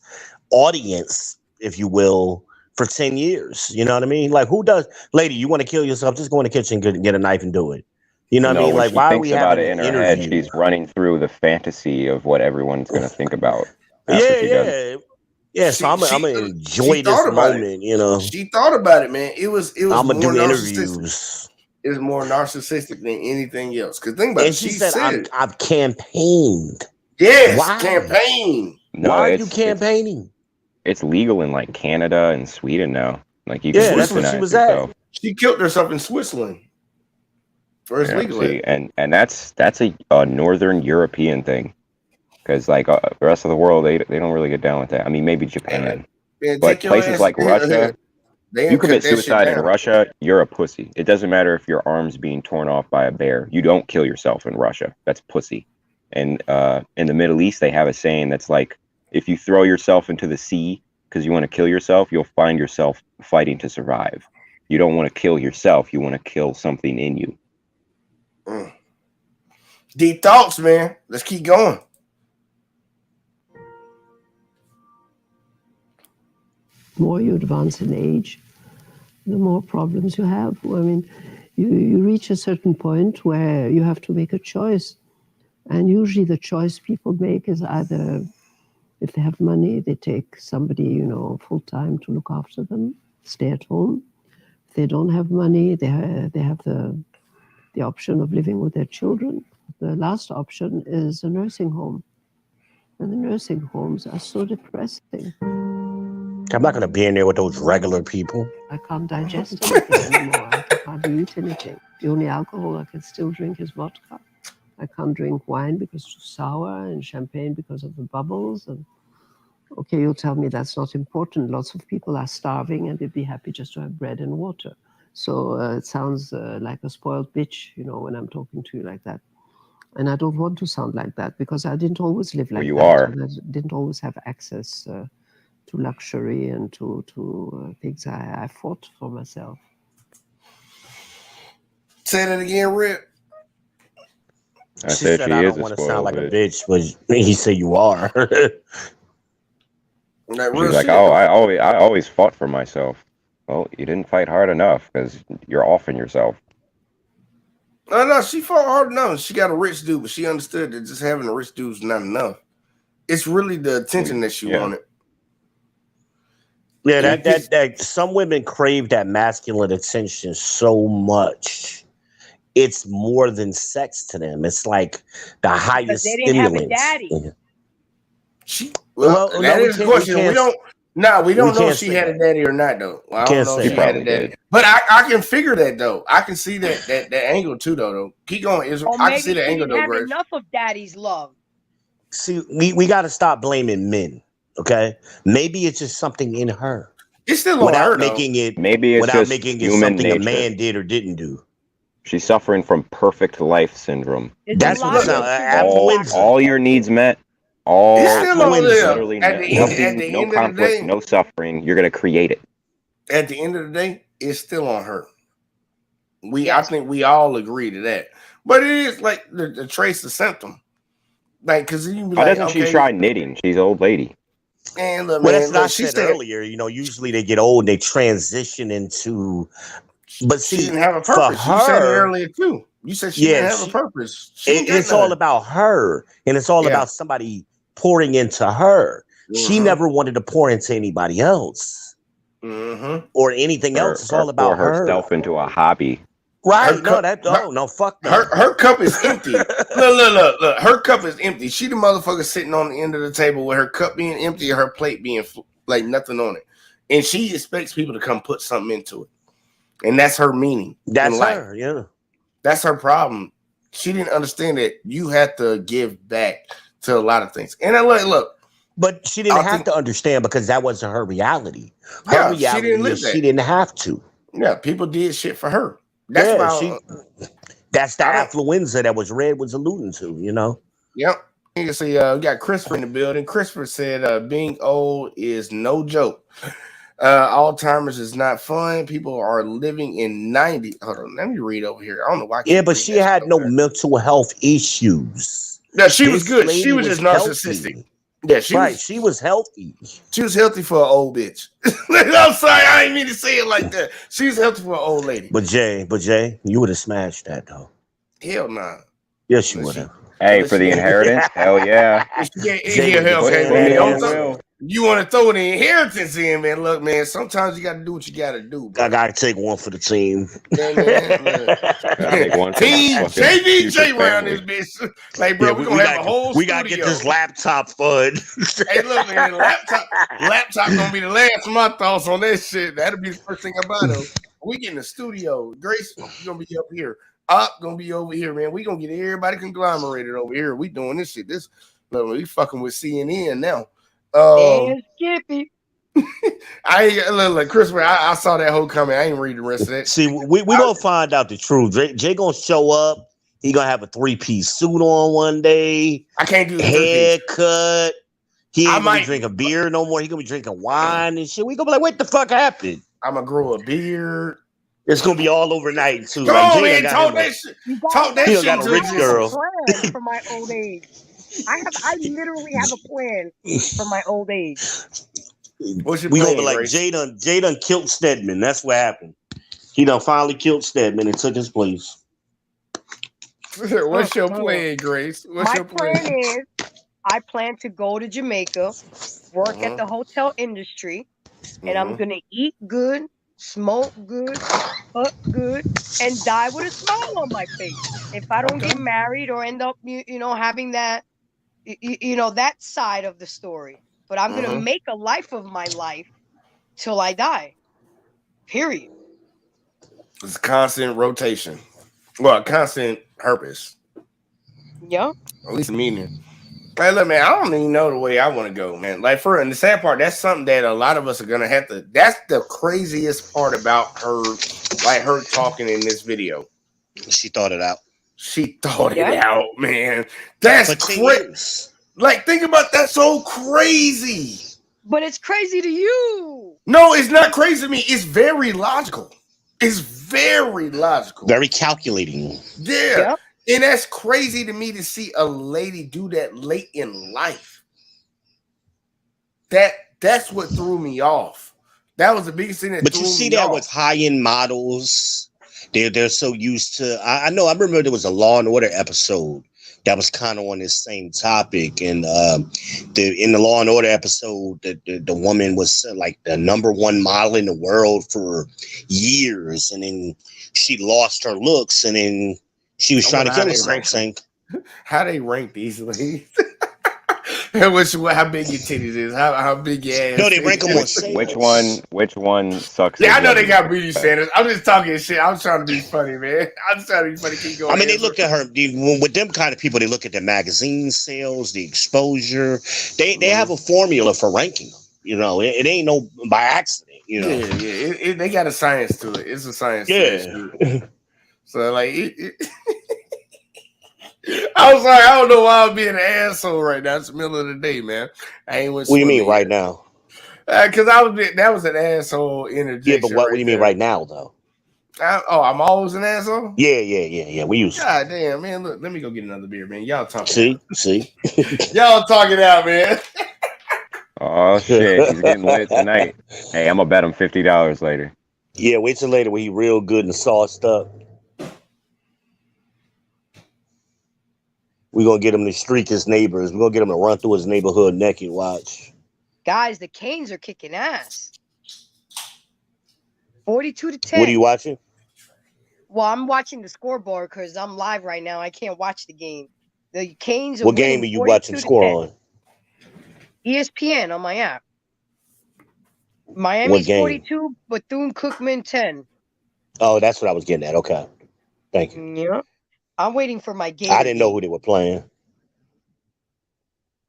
audience, if you will, for 10 years. You know what I mean? Like, who does, lady, you want to kill yourself? Just go in the kitchen and get a knife and do it. You know what I mean? Like, why are we having it in her head? She's running through the fantasy of what everyone's going to think about. Yeah, so I'm gonna enjoy this moment, you know. She thought about it, man. It was I'm gonna do interviews. It was more narcissistic than anything else. Because think about it. She said I've campaigned. Yes, why? Campaign. No, why are you campaigning? It's legal in like Canada and Sweden now. Like you can that's where she was at. She killed herself in Switzerland. First legal. And that's a Northern European thing. because like the rest of the world, they don't really get down with that. I mean, maybe Japan, but places like Russia, you commit suicide in Russia, you're a pussy. It doesn't matter if your arm's being torn off by a bear. You don't kill yourself in Russia. That's pussy. And in the Middle East, they have a saying that's like, if you throw yourself into the sea because you want to kill yourself, you'll find yourself fighting to survive. You don't want to kill yourself. You want to kill something in you. Deep thoughts, man. Let's keep going. The more you advance in age, the more problems you have. I mean, you reach a certain point where you have to make a choice. And usually the choice people make is either, if they have money, they take somebody, full-time to look after them, stay at home. If they don't have money, they have the option of living with their children. The last option is a nursing home. And the nursing homes are so depressing. I'm not going to be in there with those regular people. I can't digest anything anymore. I can hardly eat anything. The only alcohol I can still drink is vodka. I can't drink wine because it's too sour, and champagne because of the bubbles. And okay, you'll tell me that's not important. Lots of people are starving and they'd be happy just to have bread and water. So it sounds like a spoiled bitch, when I'm talking to you like that. And I don't want to sound like that because I didn't always live like that. You are. I didn't always have access to luxury and to things I fought for myself. Say that again, Rip. I said she I is don't want a to sound like spoiled a bitch, but he said you are. She's like, oh, I always fought for myself. Well, you didn't fight hard enough because you're offing yourself. No, she fought hard enough. She got a rich dude, but she understood that just having a rich dude is not enough. It's really the attention that she wanted. Yeah, that some women crave that masculine attention so much. It's more than sex to them. It's like the highest they didn't stimulus. have a daddy. That is the question. We don't know if she had a daddy or not, though. Well, I don't know if she had a daddy. But I can figure that, though. I can see that angle, too, though. Keep going, Israel. Or I maybe can see the she angle, didn't though, have Grace. enough of daddy's love. See, we got to stop blaming men, okay? Maybe it's just something in her. It's still on her, making it, maybe it's without just making it human something nature. a man did or didn't do. She's suffering from perfect life syndrome. That's what all your needs met. All it's still on there. literally At the end no of conflict, the day, no suffering. You're gonna create it. At the end of the day, it's still on her. I think we all agree to that. But it is like the trace the symptom. Like, because you Why doesn't she try knitting? She's an old lady. And look, well, man, that's what I said earlier. Usually they get old and they transition into. But see, she didn't have a purpose. For you said it her, earlier too. You said she didn't have a purpose. It's all about her, and it's all about somebody pouring into her. She never wanted to pour into anybody else or anything else. It's all about pour herself into a hobby. Right? No, fuck that. Her cup is empty. Look. Her cup is empty. She the motherfucker sitting on the end of the table with her cup being empty and her plate being like nothing on it, and she expects people to come put something into it. And that's her meaning. That's her, yeah. That's her problem. She didn't understand that you have to give back to a lot of things. And look. But she didn't have to understand because that wasn't her reality. Her reality is she didn't have to. Yeah, people did shit for her. That's that's the affluenza that Red was alluding to, Yep. You can see we got Christopher in the building. Christopher said being old is no joke. Alzheimer's is not fun. People are living in 90. Hold on, let me read over here. I don't know why. But she had no mental health issues. No, she was good. She was just narcissistic. Yeah, she was healthy. She was healthy for an old bitch. I'm sorry, I didn't mean to say it like that. She was healthy for an old lady. But Jay, you would have smashed that though. Hell nah. Yes, you would have. Hey, for the inheritance? Hell yeah. You want to throw the inheritance in, man. Look, man, sometimes you got to do what you got to do, bro. I got to take one for the team. Team JVJ around this bitch. Like, bro, we're going to have a whole We got to get this laptop fun. Hey, look, man, laptop going to be the last of my thoughts on that shit. That'll be the first thing I buy, though. We get in the studio. Grace, you're going to be up here. Up, going to be over here, man. We going to get everybody conglomerated over here. We doing this shit. Look, we fucking with CNN now. And Skippy. Look, Christopher, I saw that whole comment. I ain't read the rest of that. See, we gonna find out the truth. Jay gonna show up. He gonna have a 3-piece suit on one day. I can't do the haircut. He ain't gonna be might drinking beer no more. He gonna be drinking wine and shit. We gonna be like, what the fuck happened? I'm gonna grow a beard. It's gonna be all overnight too. Come like, on, Jay man, talk that shit. Talk that He shit. got a rich girl. Plan for my old age. I literally have a plan for my old age. What's your we plan, gonna be like Grace? Jay done killed Stedman. That's what happened. He done finally killed Stedman and took his place. What's your plan, Grace? What's your plan? My plan is I plan to go to Jamaica, work at the hotel industry, and I'm gonna eat good, smoke good, fuck good, and die with a smile on my face. If I don't get married or end up, having that, that side of the story. But I'm gonna make a life of my life till I die. Period. It's constant rotation. Well, constant purpose. Yeah. At least meaning. Hey, look, man, I don't even know the way I want to go, man. Like, and the sad part, that's something that a lot of us are gonna have to. That's the craziest part about her, like her talking in this video. She thought it out. She thought it out, man. That's crazy. Like, think about that. So crazy. But it's crazy to you. No, it's not crazy to me. It's very logical. It's very logical. Very calculating. Yeah. Yep. And that's crazy to me to see a lady do that late in life. That's what threw me off. That was the biggest thing that But threw you see me that off. with high-end models. They're so used to I know I remember there was a Law and Order episode that was kind of on this same topic. And in the Law and Order episode, the woman was like the #1 model in the world for years, and then she lost her looks, and then she was trying to kill herself. How they rank these ladies? How big your titties is? How big your ass? No, they rank them on sales. Which one sucks? Yeah, I know they got beauty standards. I'm just talking shit. I'm trying to be funny, man. I'm just trying to be funny. Keep going. I mean, they look at her with them kind of people. They look at the magazine sales, the exposure. They have a formula for ranking. It ain't no by accident. Yeah. They got a science to it. It's a science. Yeah. So like, I was like, I don't know why I'm being an asshole right now. It's the middle of the day, man. I ain't. What do you mean right now? Because that was an asshole interjection. Yeah, but what do you mean right now, though? I'm always an asshole? Yeah. We used to. God damn, man. Look, let me go get another beer, man. Y'all talking. See? Y'all talking out, man. Oh, shit. He's getting lit tonight. Hey, I'm going to bet him $50 later. Yeah, wait till later when he real good and sauced up. We're going to get him to streak his neighbors. We're going to get him to run through his neighborhood naked. Watch. Guys, the Canes are kicking ass. 42-10. What are you watching? Well, I'm watching the scoreboard because I'm live right now. I can't watch the game. The Canes are What game are you watching the score on? ESPN on my app. Miami's 42, Bethune-Cookman 10. Oh, that's what I was getting at. Okay. Thank you. Yeah. I'm waiting for my game. I didn't know who they were playing.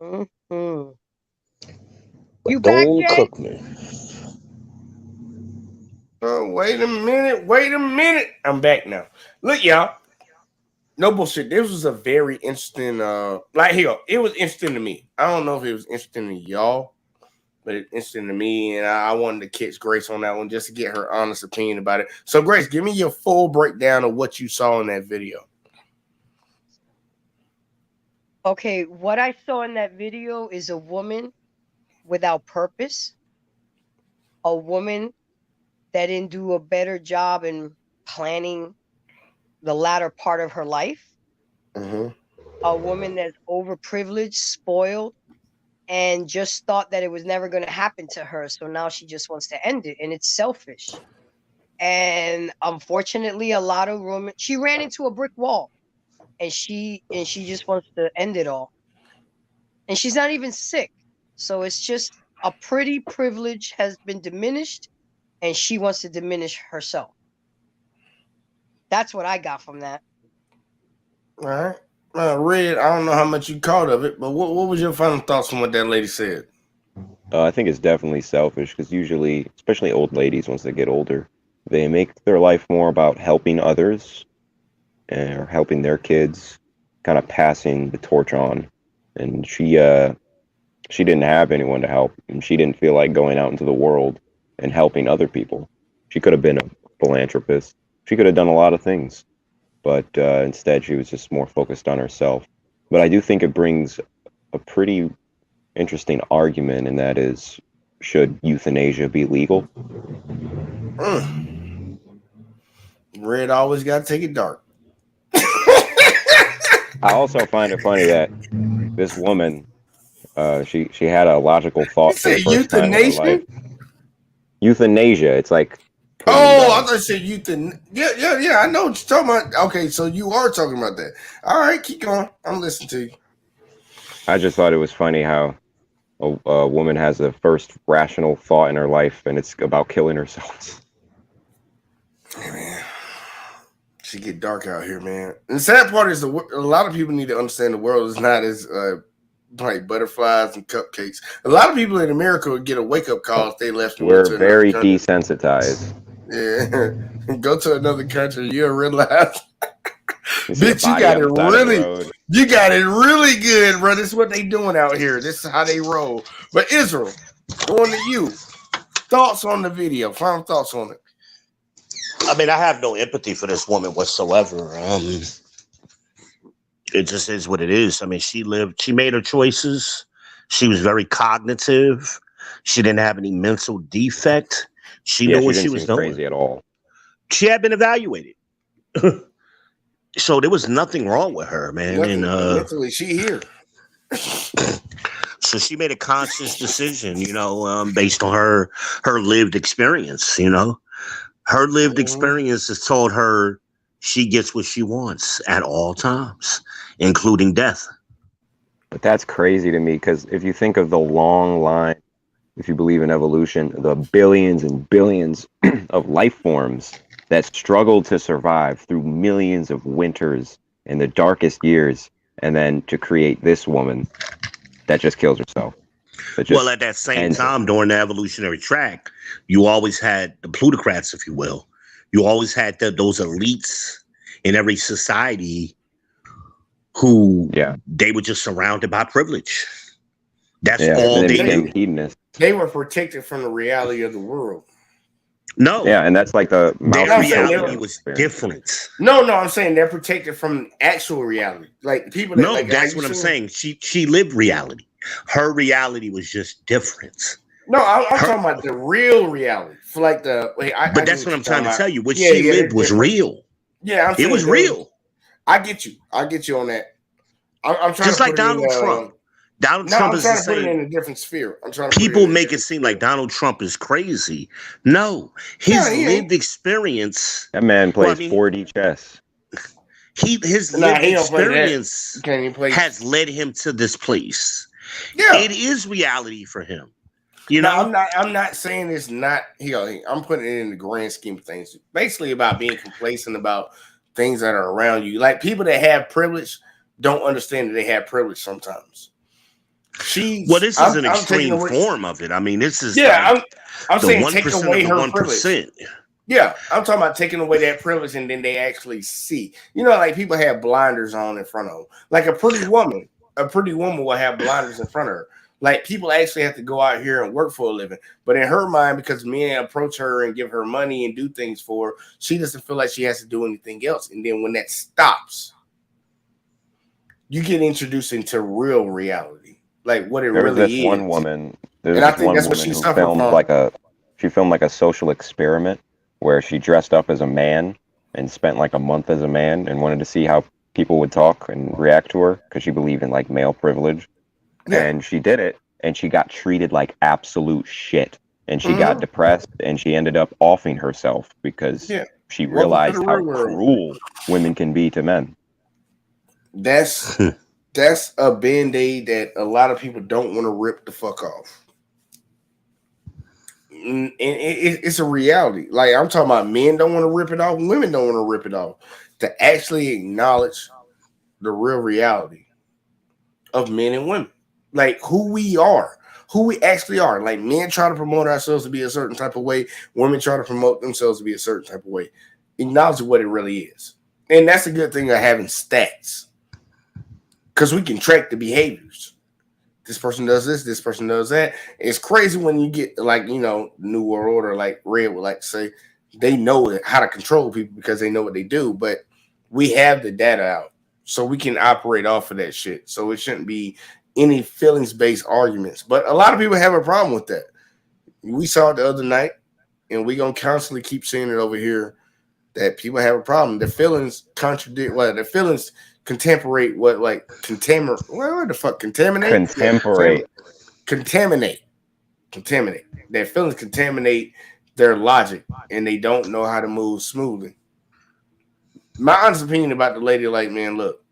Mm-hmm. You back, Jay? Oh, wait a minute. I'm back now. Look, y'all. No bullshit. This was a very interesting, it was interesting to me. I don't know if it was interesting to y'all, but it's interesting to me, and I wanted to catch Grace on that one just to get her honest opinion about it. So, Grace, give me your full breakdown of what you saw in that video. Okay, what I saw in that video is a woman without purpose, a woman that didn't do a better job in planning the latter part of her life, a woman that's overprivileged, spoiled, and just thought that it was never going to happen to her. So now she just wants to end it, and it's selfish. And unfortunately, a lot of women, she ran into a brick wall, and she just wants to end it all. And she's not even sick. So it's just a pretty privilege has been diminished, and she wants to diminish herself. That's what I got from that. All right. Red, I don't know how much you caught of it, but what was your final thoughts on what that lady said? I think it's definitely selfish because usually, especially old ladies, once they get older, they make their life more about helping others or helping their kids, kind of passing the torch on. And she didn't have anyone to help, and she didn't feel like going out into the world and helping other people. She could have been a philanthropist. She could have done a lot of things, but instead she was just more focused on herself. But I do think it brings a pretty interesting argument, and that is, should euthanasia be legal? Red always got to take it dark. I also find it funny that this woman, she had a logical thought for the first time in her life. Euthanasia. It's like. Oh, I thought you said euthanasia. Yeah. I know what you're talking about. Okay, so you are talking about that. All right, keep going. I'm listening to you. I just thought it was funny how a woman has the first rational thought in her life, and it's about killing herself. Hey, man. She get dark out here, man. And the sad part is a lot of people need to understand the world is not as like butterflies and cupcakes. A lot of people in America would get a wake up call if they left. We're very desensitized. Yeah, go to another country, you'll realize. Bitch, you got it really good, bro. This is what they doing out here. This is how they roll. But Israel, going to you. Thoughts on the video? Final thoughts on it? I mean, I have no empathy for this woman whatsoever. It just is what it is. I mean, she made her choices. She was very cognitive. She didn't have any mental defect. She knew what she was doing. Crazy at all. She had been evaluated. So there was nothing wrong with her, man. And mentally, she here. So she made a conscious decision, based on her lived experience. Her lived experience has told her she gets what she wants at all times, including death. But that's crazy to me, because if you think of the long line, if you believe in evolution, the billions and billions of life forms that struggled to survive through millions of winters in the darkest years, and then to create this woman that just kills herself. Well, at that same time, during the evolutionary track, you always had the plutocrats, if you will. You always had those elites in every society who they were just surrounded by privilege. That's all they knew. Hedonists. They were protected from the reality of the world. No. Yeah, and that's like their reality was different. No, I'm saying they're protected from actual reality. Like people that, like, that's what I'm saying. She lived reality. Her reality was just different. No, I'm talking about the real reality. For like but that's what I'm trying to tell you. What she lived was real. Yeah, it was real. I get you on that. I'm trying just to like Donald Trump. Donald Trump is the same. Put it in a different sphere. People make it seem like Donald Trump is crazy. No, his lived experience. That man plays 4D chess. His lived experience has led him to this place. Yeah, it is reality for him. I'm not saying it's not. I'm putting it in the grand scheme of things. Basically, about being complacent about things that are around you. Like people that have privilege don't understand that they have privilege sometimes. This is an extreme form of it. I mean, this is I'm saying take away her privilege. Yeah, I'm talking about taking away that privilege, and then they actually see. Like people have blinders on in front of them. Like a pretty woman will have blinders in front of her. Like people actually have to go out here and work for a living. But in her mind, because men approach her and give her money and do things for her, she doesn't feel like she has to do anything else. And then when that stops, you get introduced into real reality. Like what it really is. There's one woman. And I think that's what she suffered from. She filmed like a social experiment where she dressed up as a man and spent like a month as a man and wanted to see how people would talk and react to her because she believed in like male privilege. Yeah. And she did it, and she got treated like absolute shit. And she got depressed, and she ended up offing herself because she realized how cruel women can be to men. That's a band-aid that a lot of people don't want to rip the fuck off. And it's a reality. Like I'm talking about, men don't want to rip it off, women don't want to rip it off. To actually acknowledge the real reality of men and women, like who we are, who we actually are. Like men try to promote ourselves to be a certain type of way, women try to promote themselves to be a certain type of way. Acknowledge what it really is, and that's a good thing of having stats, because we can track the behaviors. This person does this person does that. It's crazy when you get like, you know, New World Order, like Red would like to say, they know how to control people because they know what they do, but we have the data out. So we can operate off of that shit. So it shouldn't be any feelings-based arguments. But a lot of people have a problem with that. We saw it the other night, and we're going to constantly keep seeing it over here, that people have a problem. Their feelings contradict, well, their feelings contemporate what, like, contaminate. What the fuck? Contaminate? Contemporary. Contaminate. Their feelings contaminate their logic, and they don't know how to move smoothly. My honest opinion about the lady, like, man, look,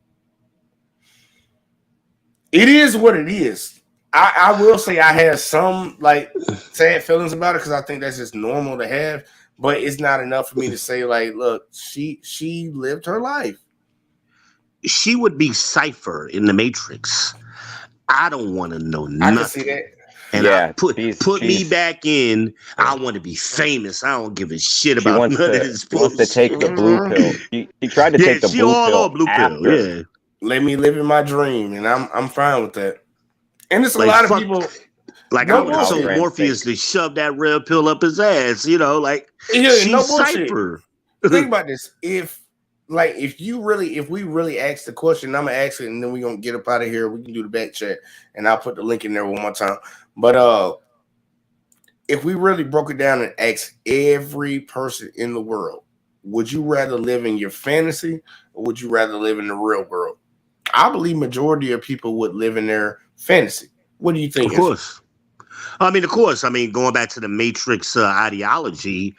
it is what it is. I will say I have some like sad feelings about it because I think that's just normal to have, but it's not enough for me to say, like, look, she lived her life. She would be Cypher in the Matrix. I don't want to know nothing. I can see that. And Yeah, put me back in. I want to be famous. I don't give a shit about none of this She wants to take the blue pill. She tried to take the she blue all pill on blue after. pill. Yeah. Let me live in my dream, and I'm fine with that. And it's a Like, lot of fuck, people. Like, no I would have told bullshit. Morpheus to shove that red pill up his ass, you know, like, Yeah, she's no bullshit. Cypher. Think about this. If we really ask the question, I'm gonna ask it, and then we're gonna get up out of here. We can do the back chat, and I'll put the link in there one more time. But if we really broke it down and asked every person in the world, would you rather live in your fantasy or would you rather live in the real world? I believe majority of people would live in their fantasy. What do you think? Of course. I mean, going back to the Matrix ideology,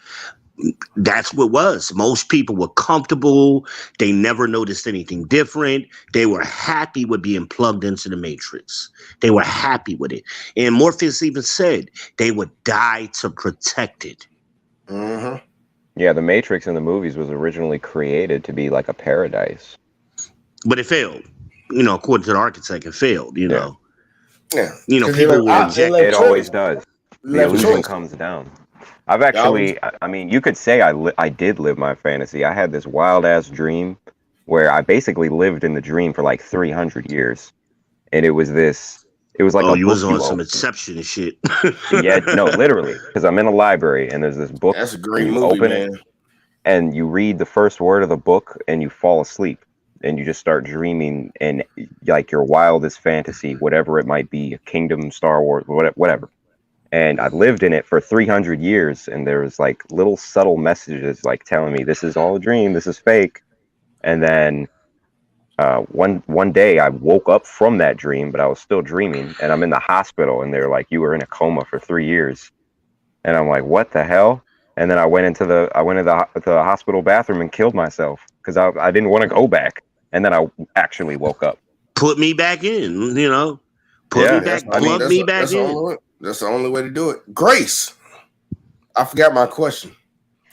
that's what it was. Most people were comfortable. They never noticed anything different. They were happy with being plugged into the Matrix. They were happy with it. And Morpheus even said they would die to protect it. Mm-hmm. Yeah, the Matrix in the movies was originally created to be like a paradise. But it failed. You know, according to the architect, it failed, you know. Yeah. You know, people will reject it. It always does. The illusion comes down. I've actually, I mean, you could say I did live my fantasy. I had this wild ass dream where I basically lived in the dream for like 300 years. And it was like oh, a you book was on some open. Inception and shit. Yeah, no, literally, because I'm in a library and there's this book. That's a great you movie, open man. it and you read the first word of the book and you fall asleep and you just start dreaming and like your wildest fantasy, whatever it might be, a kingdom, Star Wars, whatever. And I lived in it for 300 years, and there was like little subtle messages like telling me this is all a dream, this is fake. And then one day I woke up from that dream, but I was still dreaming, and I'm in the hospital, and they're like, you were in a coma for 3 years. And I'm like, what the hell? And then I went into the hospital bathroom and killed myself because I didn't want to go back. And then I actually woke up. Put me back in, you know. Plug me back in. That's the only way to do it. Grace, I forgot my question.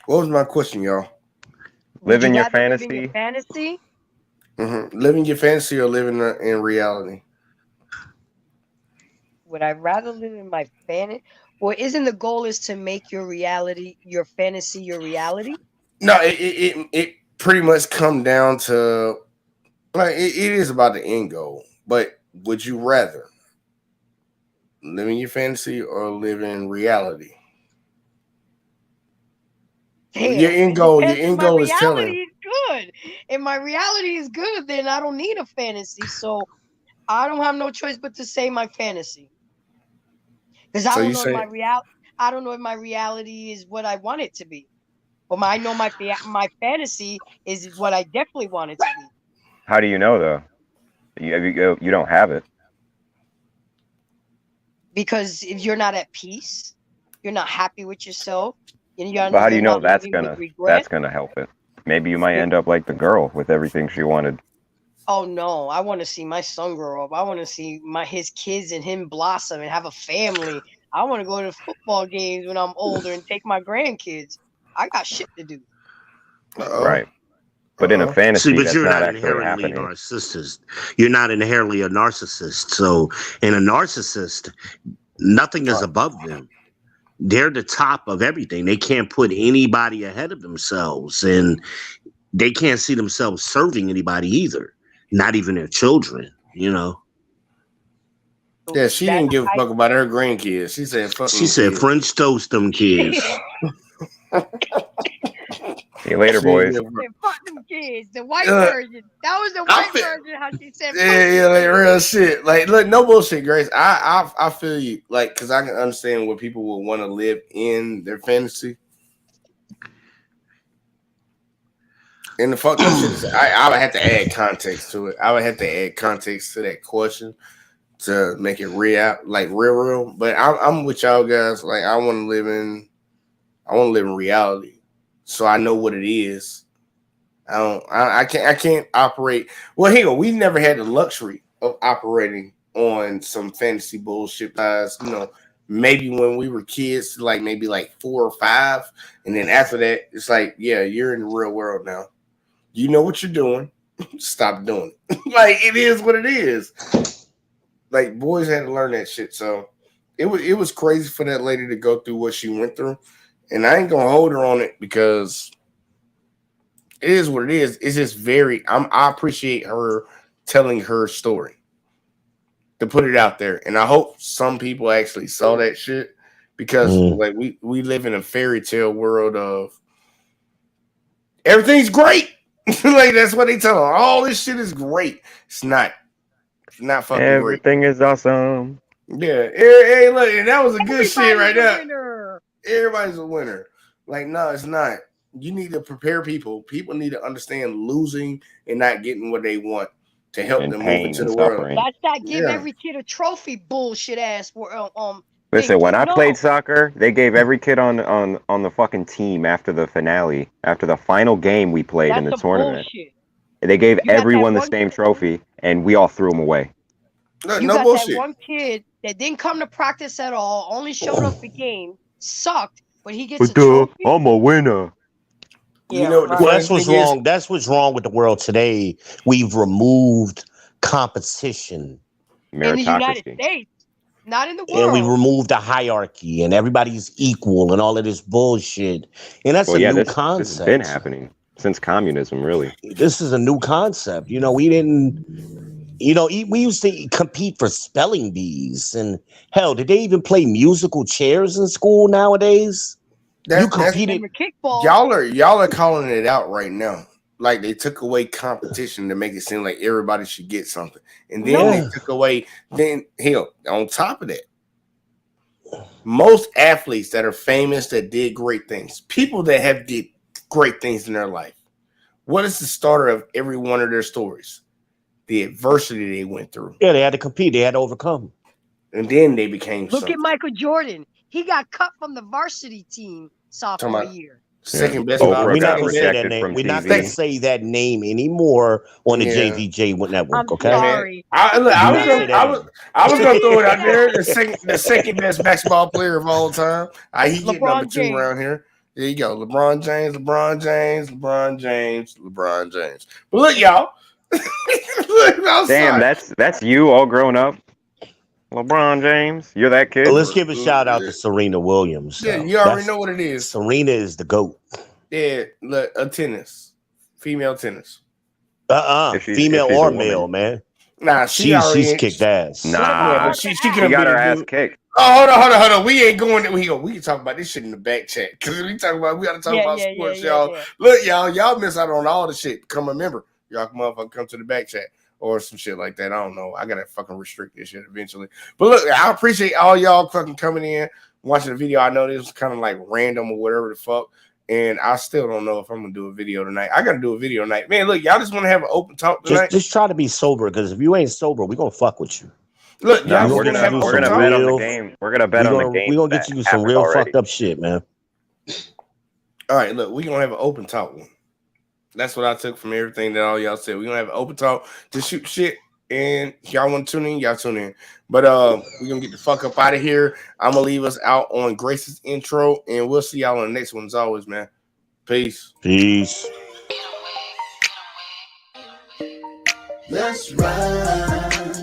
What was my question, y'all? Living your fantasy. Live in your fantasy? Mm-hmm. Living your fantasy or living in reality? Would I rather live in my fantasy? Well, isn't the goal is to make your reality, your fantasy, your reality? No, it pretty much come down to like it is about the end goal. But would you rather live in your fantasy or live in reality? Damn, your end goal is telling. Reality is good. If my reality is good, then I don't need a fantasy. So I don't have no choice but to say my fantasy. Because I don't know if my reality is what I want it to be. But I know my fantasy is what I definitely want it to be. How do you know though? You don't have it. Because if you're not at peace, you're not happy with yourself. But how do you know that's gonna help it? Maybe you might end up like the girl with everything she wanted. Oh no, I want to see my son grow up. I want to see his kids and him blossom and have a family. I want to go to football games when I'm older and take my grandkids. I got shit to do. Right. But in a fantasy, See, but that's you're not not actually inherently happening. narcissist. You're not inherently a narcissist. So, in a narcissist, nothing is above them. They're the top of everything. They can't put anybody ahead of themselves, and they can't see themselves serving anybody either. Not even their children. You know. Yeah, she That didn't give a fuck about her grandkids. She said, "Fuck She them said, kids." "French toast them kids." See you later, She didn't boys. give a fuck. fuck them kids. The white Uh, version. That was the I white feel, version. How she said, "Fuck yeah, them like kids." real shit. Like, look, no bullshit, Grace. I feel you. Like, cause I can understand what people would want to live in their fantasy. And the fucked up shit is, I would have to add context to it. I would have to add context to that question to make it real, like real. But I'm with y'all guys. Like, I want to live in reality, so I know what it is. I can't operate. Well, here we never had the luxury of operating on some fantasy bullshit. Guys, maybe when we were kids, like maybe like 4 or 5, and then after that, it's like, yeah, you're in the real world now. You know what you're doing. Stop doing it. Like, it is what it is. Like, boys had to learn that shit. So it was crazy for that lady to go through what she went through. And I ain't gonna hold her on it because it is what it is. It's just I appreciate her telling her story to put it out there. And I hope some people actually saw that shit because like we live in a fairy tale world of everything's great. Like, that's what they tell them. All this shit is great. It's not fucking Everything is awesome. great. Yeah. Hey, look, and that was a good shit right there. Winner. Everybody's a winner. Like, no, it's not. You need to prepare people. People need to understand losing and not getting what they want to help And them move pain into and the world. suffering. That's that give Yeah. every kid a trophy bullshit ass Listen, when I No. played soccer, they gave every kid on the fucking team after the finale, after the final game we played in the That's some tournament. bullshit. They gave You got that everyone the one same kid- trophy, and we all threw them away. No, You no got bullshit. that one kid that didn't come to practice at all, only showed up for game, sucked, but he gets a trophy. I'm a winner. You know what the Well, funny that's what's thing is? wrong. That's what's wrong with the world today. We've removed competition In the United Meritocracy. States, not in the and we world. removed the hierarchy and everybody's equal and all of this bullshit. And that's Well, a yeah, new this has concept. been happening since communism, really. This is a new concept. We didn't, we used to compete for spelling bees. And hell, did they even play musical chairs in school nowadays? You competed. Kickball. Y'all are calling it out right now. Like, they took away competition to make it seem like everybody should get something. And then they took away, hell, on top of that, most athletes that are famous that did great things, people that have did great things in their life, what is the starter of every one of their stories? The adversity they went through. Yeah, they had to compete. They had to overcome. And then they became Look something. at Michael Jordan. He got cut from the varsity team sophomore year. Second best. We're not gonna say that name. We're not gonna say that name anymore on the JVJ network. Okay. Sorry. I was gonna throw it out there. The second best basketball player of all time. He get number 2 around here. There you go. LeBron James. But look, y'all. Damn, that's you all grown up. LeBron James, you're that kid. Well, let's give a shout out to Serena Williams. Yeah, you already know what it is. Serena is the GOAT. Yeah, look, female tennis. Female or male, man. Nah, she's kicked ass. Nah, she got her ass kicked. Oh, hold on. We ain't going there. We can talk about this shit in the back chat. Because we gotta talk about sports, y'all. Yeah. Look, y'all miss out on all the shit. Come remember, y'all motherfucker come to the back chat or some shit like that. I don't know. I gotta fucking restrict this shit eventually. But look, I appreciate all y'all fucking coming in, watching the video. I know this was kind of like random or whatever the fuck. And I still don't know if I'm gonna do a video tonight. I gotta do a video tonight. Man, look, y'all just want to have an open talk tonight. Just try to be sober, because if you ain't sober, we're gonna fuck with you. Look, y'all we're gonna bet on the game. We're gonna bet on the game. We're gonna get you some real fucked up shit, man. All right, look, we're gonna have an open talk one. That's what I took from everything that all y'all said. We're gonna have an open talk to shoot shit. And y'all want to tune in, y'all tune in. But we're gonna get the fuck up out of here. I'm gonna leave us out on Grace's intro, and we'll see y'all on the next one as always, man. Peace. Let's ride.